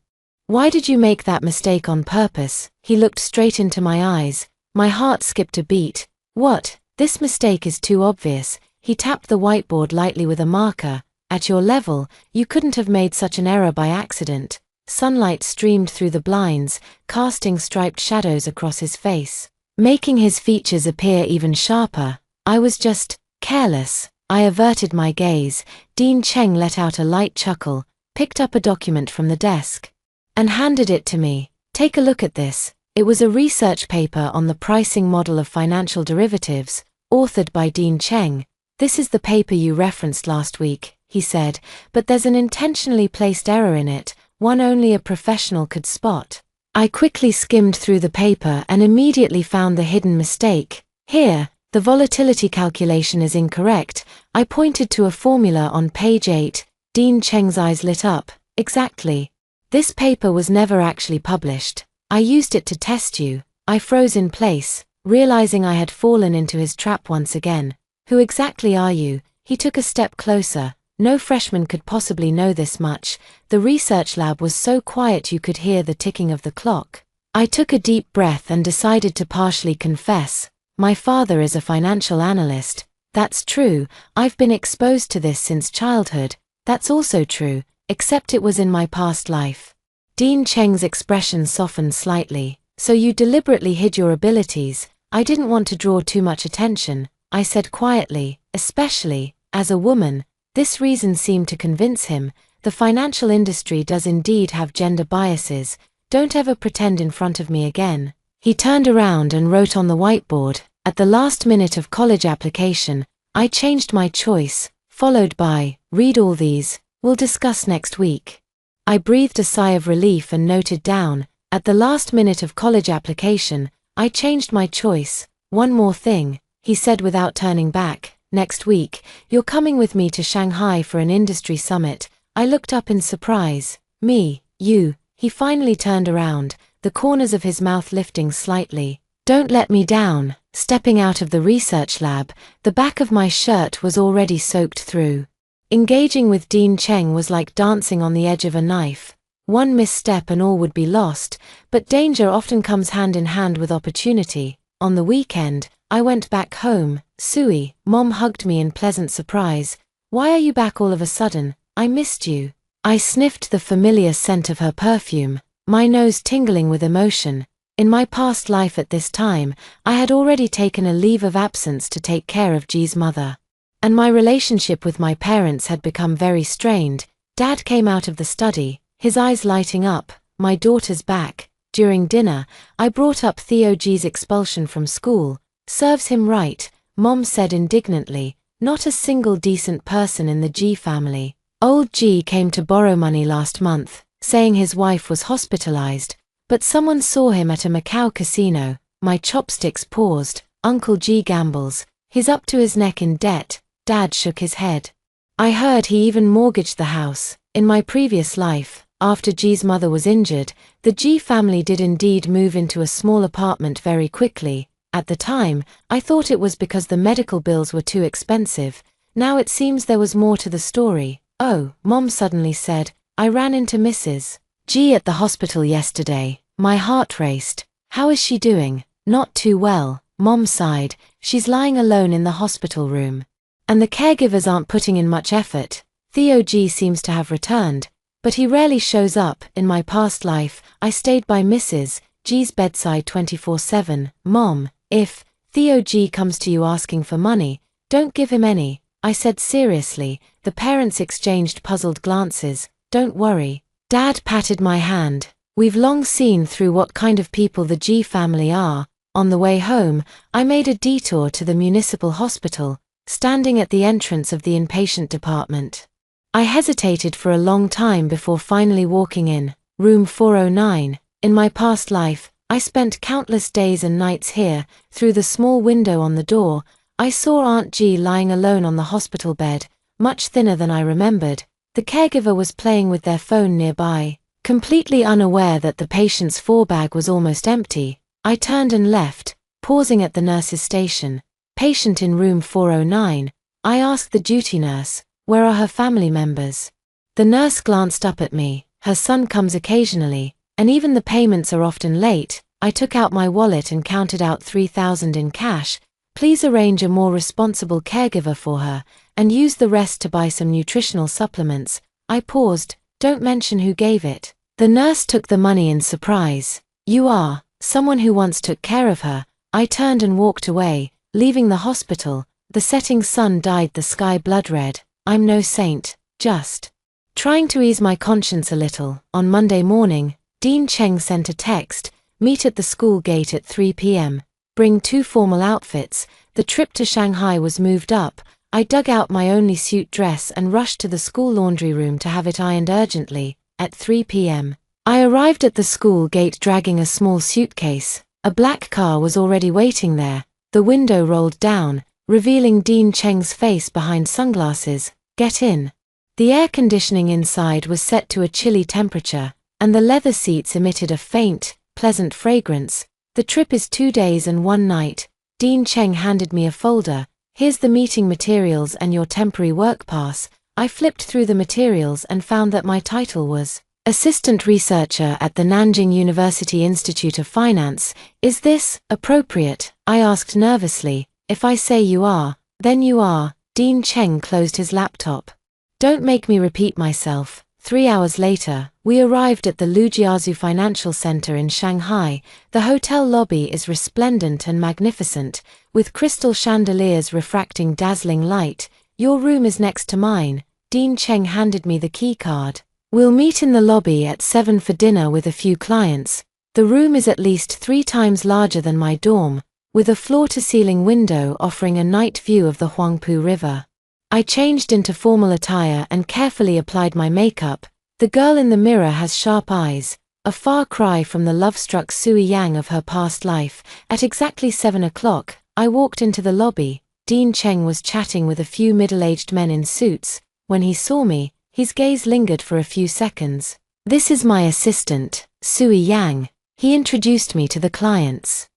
Why did you make that mistake on purpose? He looked straight into my eyes. My heart skipped a beat. What? This mistake is too obvious. He tapped the whiteboard lightly with a marker. At your level, you couldn't have made such an error by accident. Sunlight streamed through the blinds, casting striped shadows across his face. making his features appear even sharper. I was just careless. I averted my gaze. Dean Cheng let out a light chuckle, picked up a document from the desk, and handed it to me. Take a look at this. It was a research paper on the pricing model of financial derivatives, authored by Dean Cheng. This is the paper you referenced last week, he said, but there's an intentionally placed error in it, one only a professional could spot. I quickly skimmed through the paper and immediately found the hidden mistake. Here, the volatility calculation is incorrect. I pointed to a formula on page 8. Dean Cheng's eyes lit up. Exactly. This paper was never actually published. I used it to test you. I froze in place, realizing I had fallen into his trap once again. Who exactly are you? He took a step closer. No freshman could possibly know this much. The research lab was so quiet you could hear the ticking of the clock. I took a deep breath and decided to partially confess. My father is a financial analyst. That's true. I've been exposed to this since childhood. That's also true, except it was in my past life. Dean Cheng's expression softened slightly. So you deliberately hid your abilities. I didn't want to draw too much attention, I said quietly, especially, as a woman. This reason seemed to convince him. The financial industry does indeed have gender biases. Don't ever pretend in front of me again. He turned around and wrote on the whiteboard. At the last minute of college application, I changed my choice, followed by, read all these, we'll discuss next week. I breathed a sigh of relief and noted down, at the last minute of college application, I changed my choice. One more thing, he said without turning back. Next week, you're coming with me to Shanghai for an industry summit. I looked up in surprise. Me, you. He finally turned around, the corners of his mouth lifting slightly. Don't let me down. Stepping out of the research lab, the back of my shirt was already soaked through. Engaging with Dean Cheng was like dancing on the edge of a knife. One misstep and all would be lost, but danger often comes hand in hand with opportunity. On the weekend, I went back home. Sui, Mom hugged me in pleasant surprise. Why are you back all of a sudden? I missed you. I sniffed the familiar scent of her perfume, my nose tingling with emotion. In my past life at this time, I had already taken a leave of absence to take care of Ji's mother. And my relationship with my parents had become very strained. Dad came out of the study, his eyes lighting up. My daughter's back. During dinner, I brought up Theo Ji's expulsion from school. Serves him right, Mom said indignantly. Not a single decent person in the Ji family. Old Ji came to borrow money last month, saying his wife was hospitalized. But someone saw him at a Macau casino. My chopsticks paused. Uncle Ji gambles. He's up to his neck in debt. Dad shook his head. I heard he even mortgaged the house. In my previous life, after Ji's mother was injured, the Ji family did indeed move into a small apartment very quickly. At the time, I thought it was because the medical bills were too expensive. Now it seems there was more to the story. Oh, Mom suddenly said. I ran into Mrs. Ji at the hospital yesterday. My heart raced. How is she doing? Not too well, Mom sighed. She's lying alone in the hospital room. And the caregivers aren't putting in much effort. Theo Ji seems to have returned, but he rarely shows up. In my past life, I stayed by Mrs. Ji's bedside 24/7. Mom, if Theo Ji comes to you asking for money, don't give him any, I said seriously. The parents exchanged puzzled glances. Don't worry. Dad patted my hand. We've long seen through what kind of people the Ji family are. On the way home, I made a detour to the municipal hospital, standing at the entrance of the inpatient department. I hesitated for a long time before finally walking in. Room 409. In my past life, I spent countless days and nights here. Through the small window on the door, I saw Aunt Ji lying alone on the hospital bed, much thinner than I remembered. The caregiver was playing with their phone nearby, completely unaware that the patient's forebag was almost empty. I turned and left, pausing at the nurse's station. Patient in room 409. I asked the duty nurse, where are her family members? The nurse glanced up at me. Her son comes occasionally, and even the payments are often late. I took out my wallet and counted out 3,000 in cash. Please arrange a more responsible caregiver for her, and use the rest to buy some nutritional supplements. I paused. Don't mention who gave it. The nurse took the money in surprise. You are someone who once took care of her. I turned and walked away, leaving the hospital. The setting sun dyed the sky blood red. I'm no saint, just trying to ease my conscience a little. On Monday morning, Dean Cheng sent a text, meet at the school gate at 3 p.m. Bring 2 formal outfits. The trip to Shanghai was moved up. I dug out my only suit dress and rushed to the school laundry room to have it ironed urgently. At 3 p.m. I arrived at the school gate dragging a small suitcase. A black car was already waiting there. The window rolled down, revealing Dean Cheng's face behind sunglasses. Get in. The air conditioning inside was set to a chilly temperature, and the leather seats emitted a faint, pleasant fragrance. The trip is 2 days and 1 night. Dean Cheng handed me a folder. Here's the meeting materials and your temporary work pass. I flipped through the materials and found that my title was Assistant Researcher at the Nanjing University Institute of Finance. Is this appropriate? I asked nervously. If I say you are, then you are. Dean Cheng closed his laptop. Don't make me repeat myself. 3 hours later, we arrived at the Lujiazhu Financial Center in Shanghai. The hotel lobby is resplendent and magnificent, with crystal chandeliers refracting dazzling light. Your room is next to mine. Dean Cheng handed me the key card. We'll meet in the lobby at 7 for dinner with a few clients. The room is at least 3 times larger than my dorm, with a floor-to-ceiling window offering a night view of the Huangpu River. I changed into formal attire and carefully applied my makeup. The girl in the mirror has sharp eyes, a far cry from the love-struck Sui Yang of her past life. At exactly 7 o'clock, I walked into the lobby. Dean Cheng was chatting with a few middle-aged men in suits. When he saw me, his gaze lingered for a few seconds. This is my assistant, Sui Yang. He introduced me to the clients.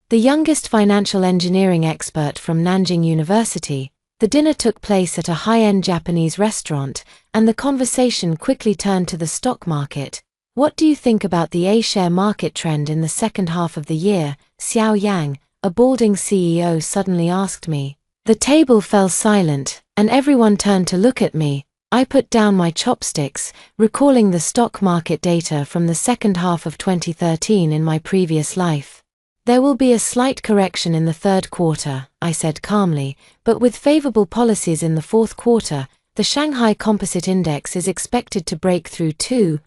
The youngest financial engineering expert from Nanjing University. The dinner took place at a high-end Japanese restaurant, and the conversation quickly turned to the stock market. What do you think about the A-share market trend in the second half of the year? Xiao Yang, a balding CEO, suddenly asked me. The table fell silent, and everyone turned to look at me. I put down my chopsticks, recalling the stock market data from the second half of 2013 in my previous life. There will be a slight correction in the third quarter, I said calmly, but with favorable policies in the fourth quarter, the Shanghai Composite Index is expected to break through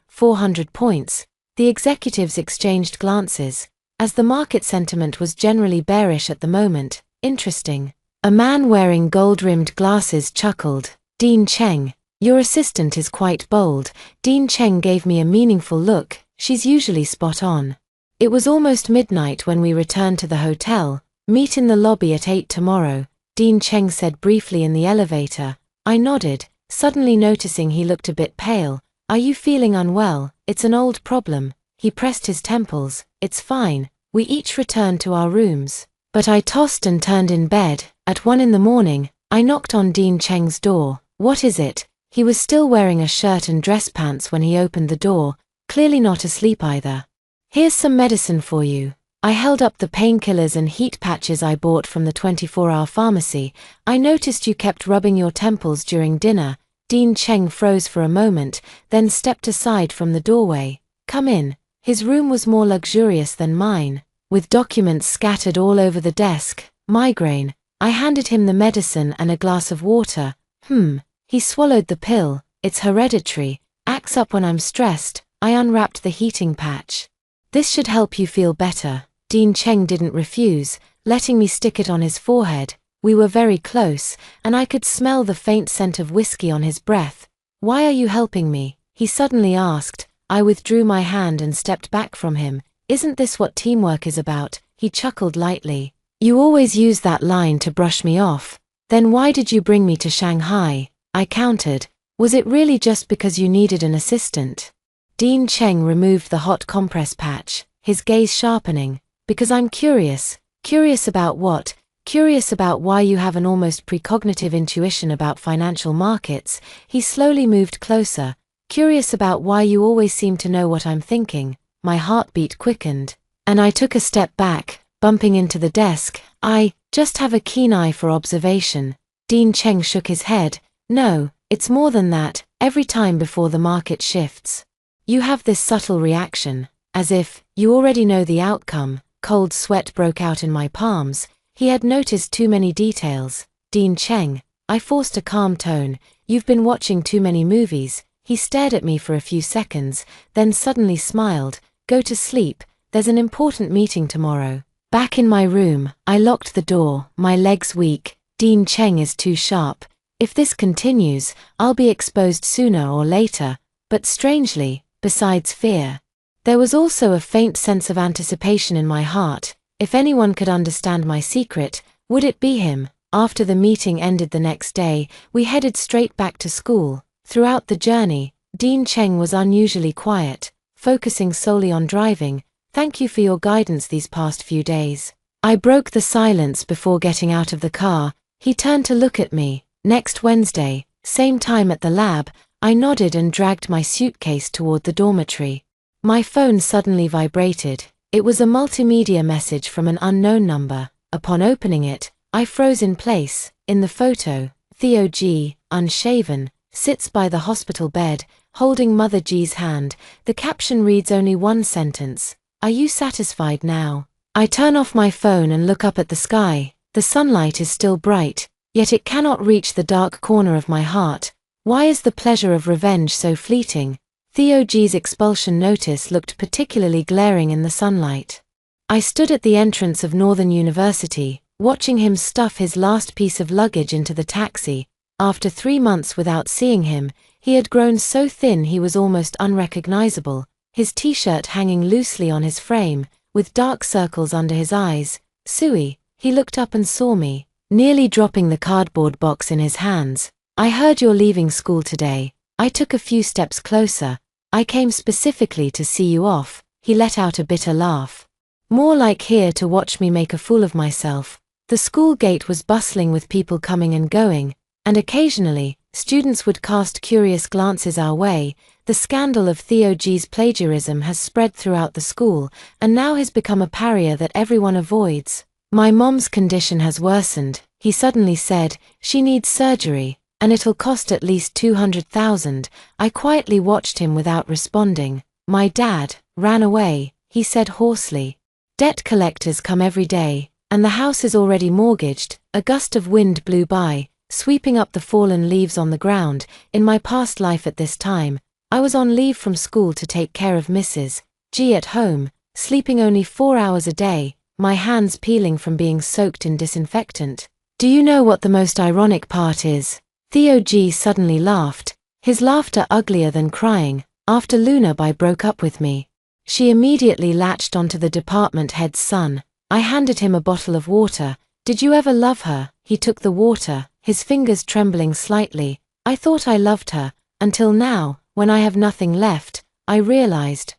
400 points. The executives exchanged glances, as the market sentiment was generally bearish at the moment. Interesting. A man wearing gold-rimmed glasses chuckled. Dean Cheng, your assistant is quite bold. Dean Cheng gave me a meaningful look. She's usually spot on. It was almost midnight when we returned to the hotel. Meet in the lobby at 8 tomorrow, Dean Cheng said briefly in the elevator. I nodded, suddenly noticing he looked a bit pale. Are you feeling unwell? It's an old problem. He pressed his temples. It's fine. We each returned to our rooms. But I tossed and turned in bed. At 1 in the morning, I knocked on Dean Cheng's door. What is it? He was still wearing a shirt and dress pants when he opened the door, clearly not asleep either. Here's some medicine for you. I held up the painkillers and heat patches I bought from the 24-hour pharmacy. I noticed you kept rubbing your temples during dinner. Dean Cheng froze for a moment, then stepped aside from the doorway. Come in. His room was more luxurious than mine, with documents scattered all over the desk. Migraine. I handed him the medicine and a glass of water. He swallowed the pill. It's hereditary. Acts up when I'm stressed. I unwrapped the heating patch. This should help you feel better. Dean Cheng didn't refuse, letting me stick it on his forehead. We were very close, and I could smell the faint scent of whiskey on his breath. Why are you helping me? He suddenly asked. I withdrew my hand and stepped back from him. Isn't this what teamwork is about? He chuckled lightly. You always use that line to brush me off. Then why did you bring me to Shanghai? I countered. Was it really just because you needed an assistant? Dean Cheng removed the hot compress patch, his gaze sharpening. Because I'm curious. Curious about what? Curious about why you have an almost precognitive intuition about financial markets. He slowly moved closer. Curious about why you always seem to know what I'm thinking. My heartbeat quickened, and I took a step back, bumping into the desk. I just have a keen eye for observation. Dean Cheng shook his head. No, it's more than that. Every time before the market shifts, you have this subtle reaction, as if you already know the outcome. cold sweat broke out in my palms. He had noticed too many details. Dean Cheng, I forced a calm tone. You've been watching too many movies. He stared at me for a few seconds, then suddenly smiled. Go to sleep, there's an important meeting tomorrow. Back in my room, I locked the door, my legs weak. Dean Cheng is too sharp. If this continues, I'll be exposed sooner or later. But strangely, besides fear, there was also a faint sense of anticipation in my heart. If anyone could understand my secret, would it be him? After the meeting ended the next day, we headed straight back to school. Throughout the journey, Dean Cheng was unusually quiet, focusing solely on driving. Thank you for your guidance these past few days. I broke the silence before getting out of the car. He turned to look at me. Next Wednesday, same time at the lab. I nodded and dragged my suitcase toward the dormitory. My phone suddenly vibrated. It was a multimedia message from an unknown number. Upon opening it, I froze in place. In the photo, Theo G, unshaven, sits by the hospital bed, holding Mother G's hand. The caption reads only one sentence. Are you satisfied now? I turn off my phone and look up at the sky. The sunlight is still bright, yet it cannot reach the dark corner of my heart. Why is the pleasure of revenge so fleeting? Theo G's expulsion notice looked particularly glaring in the sunlight. I stood at the entrance of Northern University, watching him stuff his last piece of luggage into the taxi. After 3 months without seeing him, he had grown so thin he was almost unrecognizable, his t-shirt hanging loosely on his frame, with dark circles under his eyes. Sui, he looked up and saw me, nearly dropping the cardboard box in his hands. I heard you're leaving school today. I took a few steps closer. I came specifically to see you off. He let out a bitter laugh. More like here to watch me make a fool of myself. The school gate was bustling with people coming and going, and occasionally, students would cast curious glances our way. The scandal of Theo G's plagiarism has spread throughout the school, and now has become a pariah that everyone avoids. My mom's condition has worsened, he suddenly said. She needs surgery, and it'll cost at least 200,000. I quietly watched him without responding. My dad ran away, he said hoarsely. Debt collectors come every day, and the house is already mortgaged. A gust of wind blew by, sweeping up the fallen leaves on the ground. In my past life at this time, I was on leave from school to take care of Mrs. G at home, sleeping only 4 hours a day, my hands peeling from being soaked in disinfectant. Do you know what the most ironic part is? Theo G suddenly laughed, his laughter uglier than crying. After Luna Bai broke up with me, she immediately latched onto the department head's son. I handed him a bottle of water. Did you ever love her? He took the water, his fingers trembling slightly. I thought I loved her, until now, when I have nothing left. I realized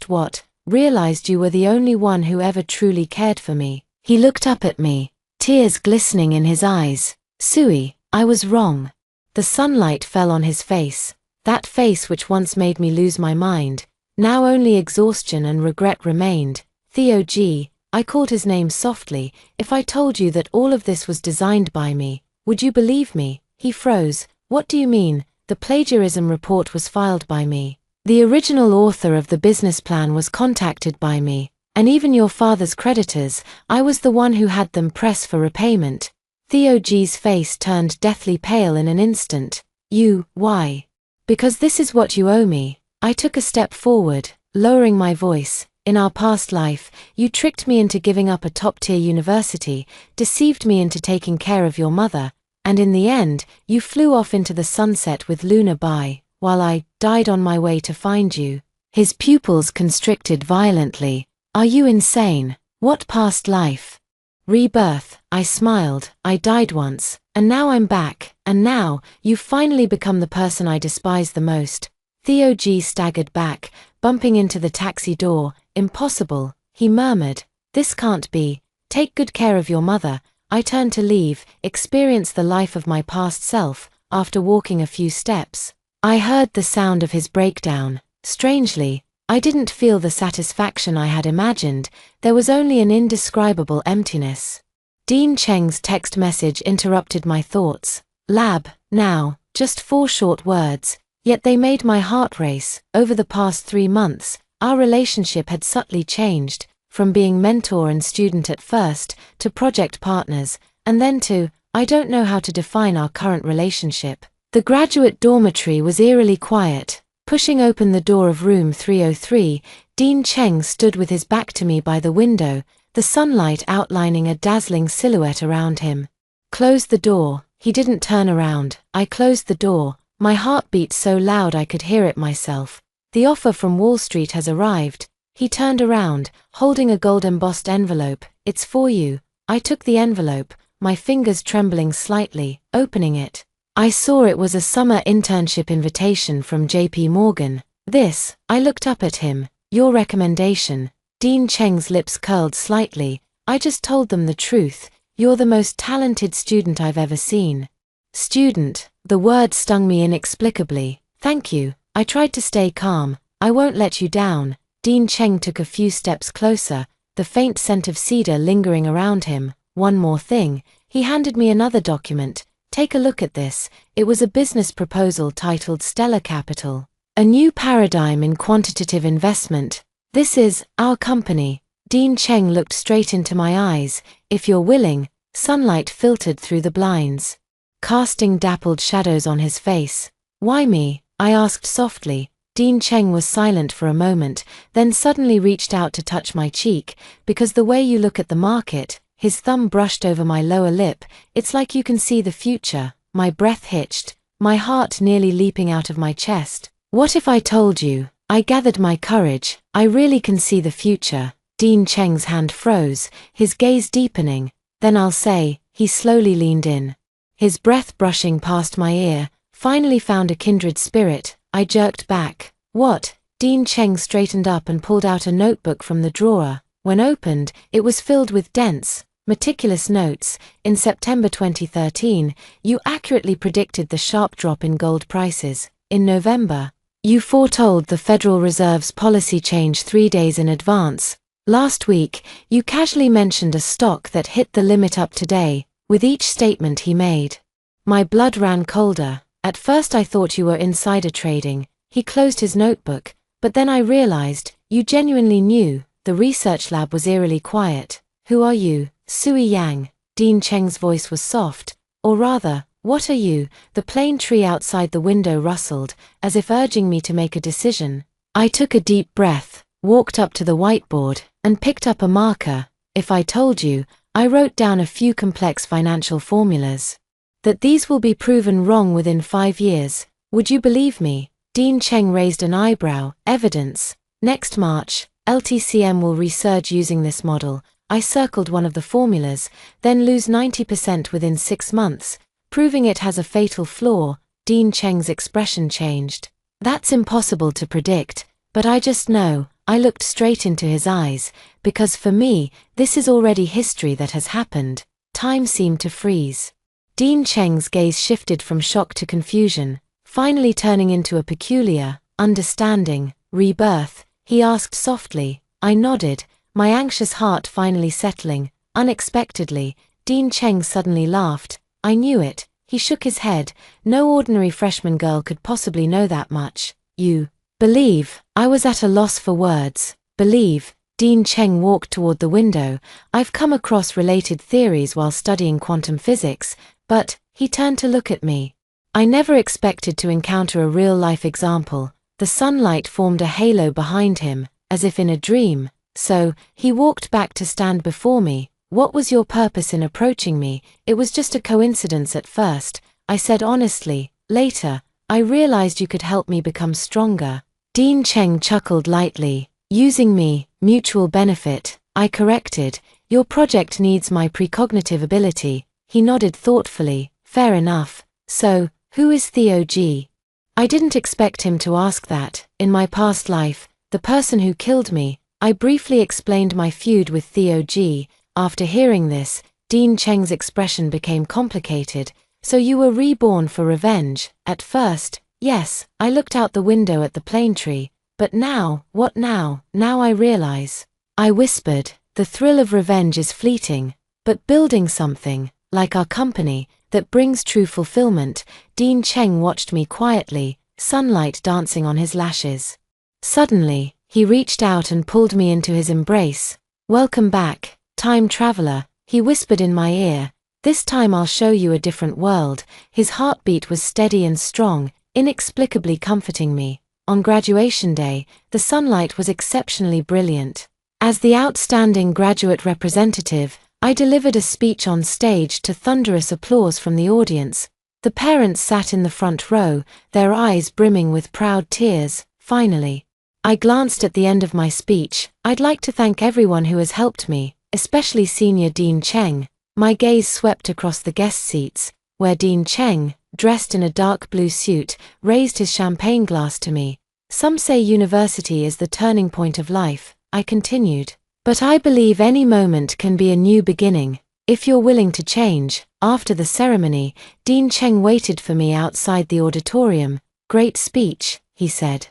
what? Realized you were the only one who ever truly cared for me. He looked up at me, tears glistening in his eyes. Sui, I was wrong. The sunlight fell on his face, that face which once made me lose my mind. Now only exhaustion and regret remained. Theo G, I called his name softly. If I told you that all of this was designed by me, would you believe me? He froze. What do you mean? The plagiarism report was filed by me. The original author of the business plan was contacted by me, and even your father's creditors. I was the one who had them press for repayment. Theo G's face turned deathly pale in an instant. You, why? Because this is what you owe me. I took a step forward, lowering my voice. In our past life, you tricked me into giving up a top-tier university, deceived me into taking care of your mother, and in the end, you flew off into the sunset with Luna Bai, while I died on my way to find you. His pupils constricted violently. Are you insane? What past life? Rebirth, I smiled. I died once, and now I'm back, and now, you've finally become the person I despise the most. Theo G staggered back, bumping into the taxi door. Impossible, he murmured. This can't be. Take good care of your mother. I turned to leave, experience the life of my past self. After walking a few steps, I heard the sound of his breakdown. Strangely, I didn't feel the satisfaction I had imagined. There was only an indescribable emptiness. Dean Cheng's text message interrupted my thoughts. Lab, now, just 4 short words, yet they made my heart race. Over the past 3 months, our relationship had subtly changed. from being mentor and student at first, to project partners, and then to, I don't know how to define our current relationship. The graduate dormitory was eerily quiet. Pushing open the door of room 303, Dean Cheng stood with his back to me by the window, the sunlight outlining a dazzling silhouette around him. Close the door. He didn't turn around. I closed the door. My heart beat so loud I could hear it myself. The offer from Wall Street has arrived. He turned around, holding a gold-embossed envelope. It's for you. I took the envelope, my fingers trembling slightly, opening it. I saw it was a summer internship invitation from JP Morgan. This, I looked up at him. Your recommendation. Dean Cheng's lips curled slightly. I just told them the truth. You're the most talented student I've ever seen. Student, the word stung me inexplicably. Thank you. I tried to stay calm. I won't let you down. Dean Cheng took a few steps closer, the faint scent of cedar lingering around him. One more thing. He handed me another document. Take a look at this. It was a business proposal titled Stellar Capital. A new paradigm in quantitative investment. This is our company. Dean Cheng looked straight into my eyes. If you're willing. Sunlight filtered through the blinds, casting dappled shadows on his face. Why me? I asked softly. Dean Cheng was silent for a moment, then suddenly reached out to touch my cheek. Because the way you look at the market. His thumb brushed over my lower lip. It's like you can see the future. My breath hitched, my heart nearly leaping out of my chest. What if I told you? I gathered my courage. I really can see the future. Dean Cheng's hand froze, his gaze deepening. Then I'll say, he slowly leaned in. His breath brushing past my ear, finally found a kindred spirit. I jerked back. What? Dean Cheng straightened up and pulled out a notebook from the drawer. When opened, it was filled with dense, meticulous notes. In September 2013, you accurately predicted the sharp drop in gold prices. In November, you foretold the Federal Reserve's policy change 3 days in advance. Last week, you casually mentioned a stock that hit the limit up today. With each statement he made, my blood ran colder. At first I thought you were insider trading. He closed his notebook, but then I realized, you genuinely knew. The research lab was eerily quiet. Who are you? Sui Yang. Dean Cheng's voice was soft. Or rather, what are you? The plane tree outside the window rustled, as if urging me to make a decision. I took a deep breath, walked up to the whiteboard, and picked up a marker. If I told you, I wrote down a few complex financial formulas. That these will be proven wrong within 5 years. Would you believe me? Dean Cheng raised an eyebrow. Evidence. Next March, LTCM will resurge using this model. I circled one of the formulas, then lose 90% within 6 months, proving it has a fatal flaw. Dean Cheng's expression changed. That's impossible to predict, but I just know. I looked straight into his eyes, because for me, this is already history that has happened. Time seemed to freeze. Dean Cheng's gaze shifted from shock to confusion, finally turning into a peculiar, understanding, rebirth. He asked softly. I nodded, my anxious heart finally settling. Unexpectedly, Dean Cheng suddenly laughed. I knew it. He shook his head. No ordinary freshman girl could possibly know that much. You believe. I was at a loss for words. Believe. Dean Cheng walked toward the window. I've come across related theories while studying quantum physics, but, he turned to look at me. I never expected to encounter a real-life example. The sunlight formed a halo behind him, as if in a dream. So, he walked back to stand before me. What was your purpose in approaching me? It was just a coincidence at first, I said honestly. Later, I realized you could help me become stronger. Dean Cheng chuckled lightly. Using me, mutual benefit. I corrected. Your project needs my precognitive ability. He nodded thoughtfully. Fair enough. So, who is Theo G? I didn't expect him to ask that. In my past life, the person who killed me, I briefly explained my feud with Theo G. After hearing this, Dean Cheng's expression became complicated. So you were reborn for revenge. At first, yes, I looked out the window at the plane tree. But now, what now? Now I realize. I whispered, the thrill of revenge is fleeting. But building something, like our company, that brings true fulfillment. Dean Cheng watched me quietly, sunlight dancing on his lashes. Suddenly, he reached out and pulled me into his embrace. Welcome back, time traveler, he whispered in my ear. This time I'll show you a different world. His heartbeat was steady and strong, inexplicably comforting me. On graduation day, the sunlight was exceptionally brilliant. As the outstanding graduate representative, I delivered a speech on stage to thunderous applause from the audience. The parents sat in the front row, their eyes brimming with proud tears. Finally, I glanced at the end of my speech. I'd like to thank everyone who has helped me, especially Senior Dean Cheng. My gaze swept across the guest seats, where Dean Cheng, dressed in a dark blue suit, raised his champagne glass to me. Some say university is the turning point of life, I continued. But I believe any moment can be a new beginning, if you're willing to change. After the ceremony, Dean Cheng waited for me outside the auditorium. Great speech, he said,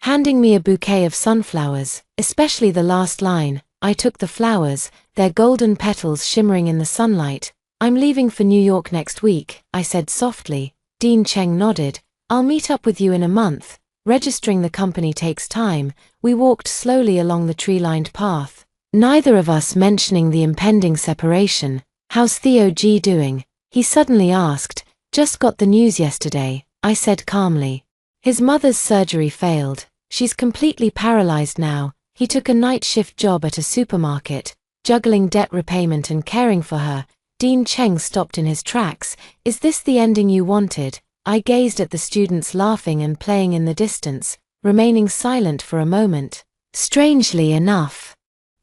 handing me a bouquet of sunflowers, especially the last line. I took the flowers, their golden petals shimmering in the sunlight. I'm leaving for New York next week, I said softly. Dean Cheng nodded. I'll meet up with you in a month. Registering the company takes time. We walked slowly along the tree-lined path, neither of us mentioning the impending separation. How's Theo G doing? He suddenly asked. Just got the news yesterday, I said calmly. His mother's surgery failed. She's completely paralyzed now. He took a night shift job at a supermarket, juggling debt repayment and caring for her. Dean Cheng stopped in his tracks. Is this the ending you wanted? I gazed at the students laughing and playing in the distance, remaining silent for a moment. Strangely enough,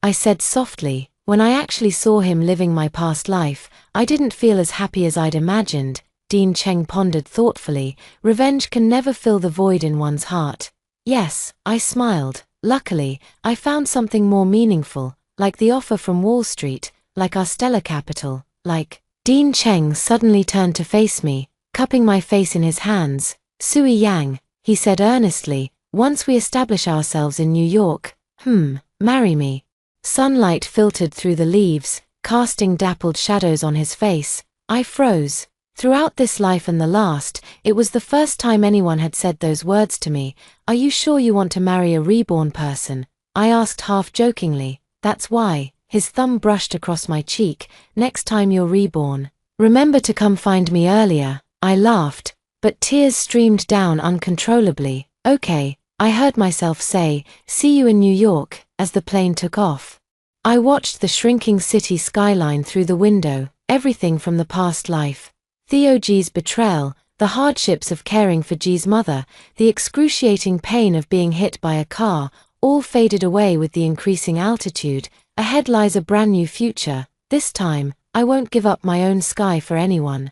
I said softly, when I actually saw him living my past life, I didn't feel as happy as I'd imagined. Dean Cheng pondered thoughtfully. Revenge can never fill the void in one's heart. Yes, I smiled. Luckily, I found something more meaningful, like the offer from Wall Street, like our stellar capital, like... Dean Cheng suddenly turned to face me, cupping my face in his hands. Sui Yang, he said earnestly, once we establish ourselves in New York, marry me. Sunlight filtered through the leaves, casting dappled shadows on his face. I froze. Throughout this life and the last, it was the first time anyone had said those words to me. Are you sure you want to marry a reborn person? I asked half jokingly. That's why. His thumb brushed across my cheek. Next time you're reborn, remember to come find me earlier. I laughed, but tears streamed down uncontrollably. Okay, I heard myself say, see you in New York, as the plane took off. I watched the shrinking city skyline through the window, everything from the past life. Theo G's betrayal, the hardships of caring for G's mother, the excruciating pain of being hit by a car, all faded away with the increasing altitude. Ahead lies a brand new future. This time, I won't give up my own sky for anyone.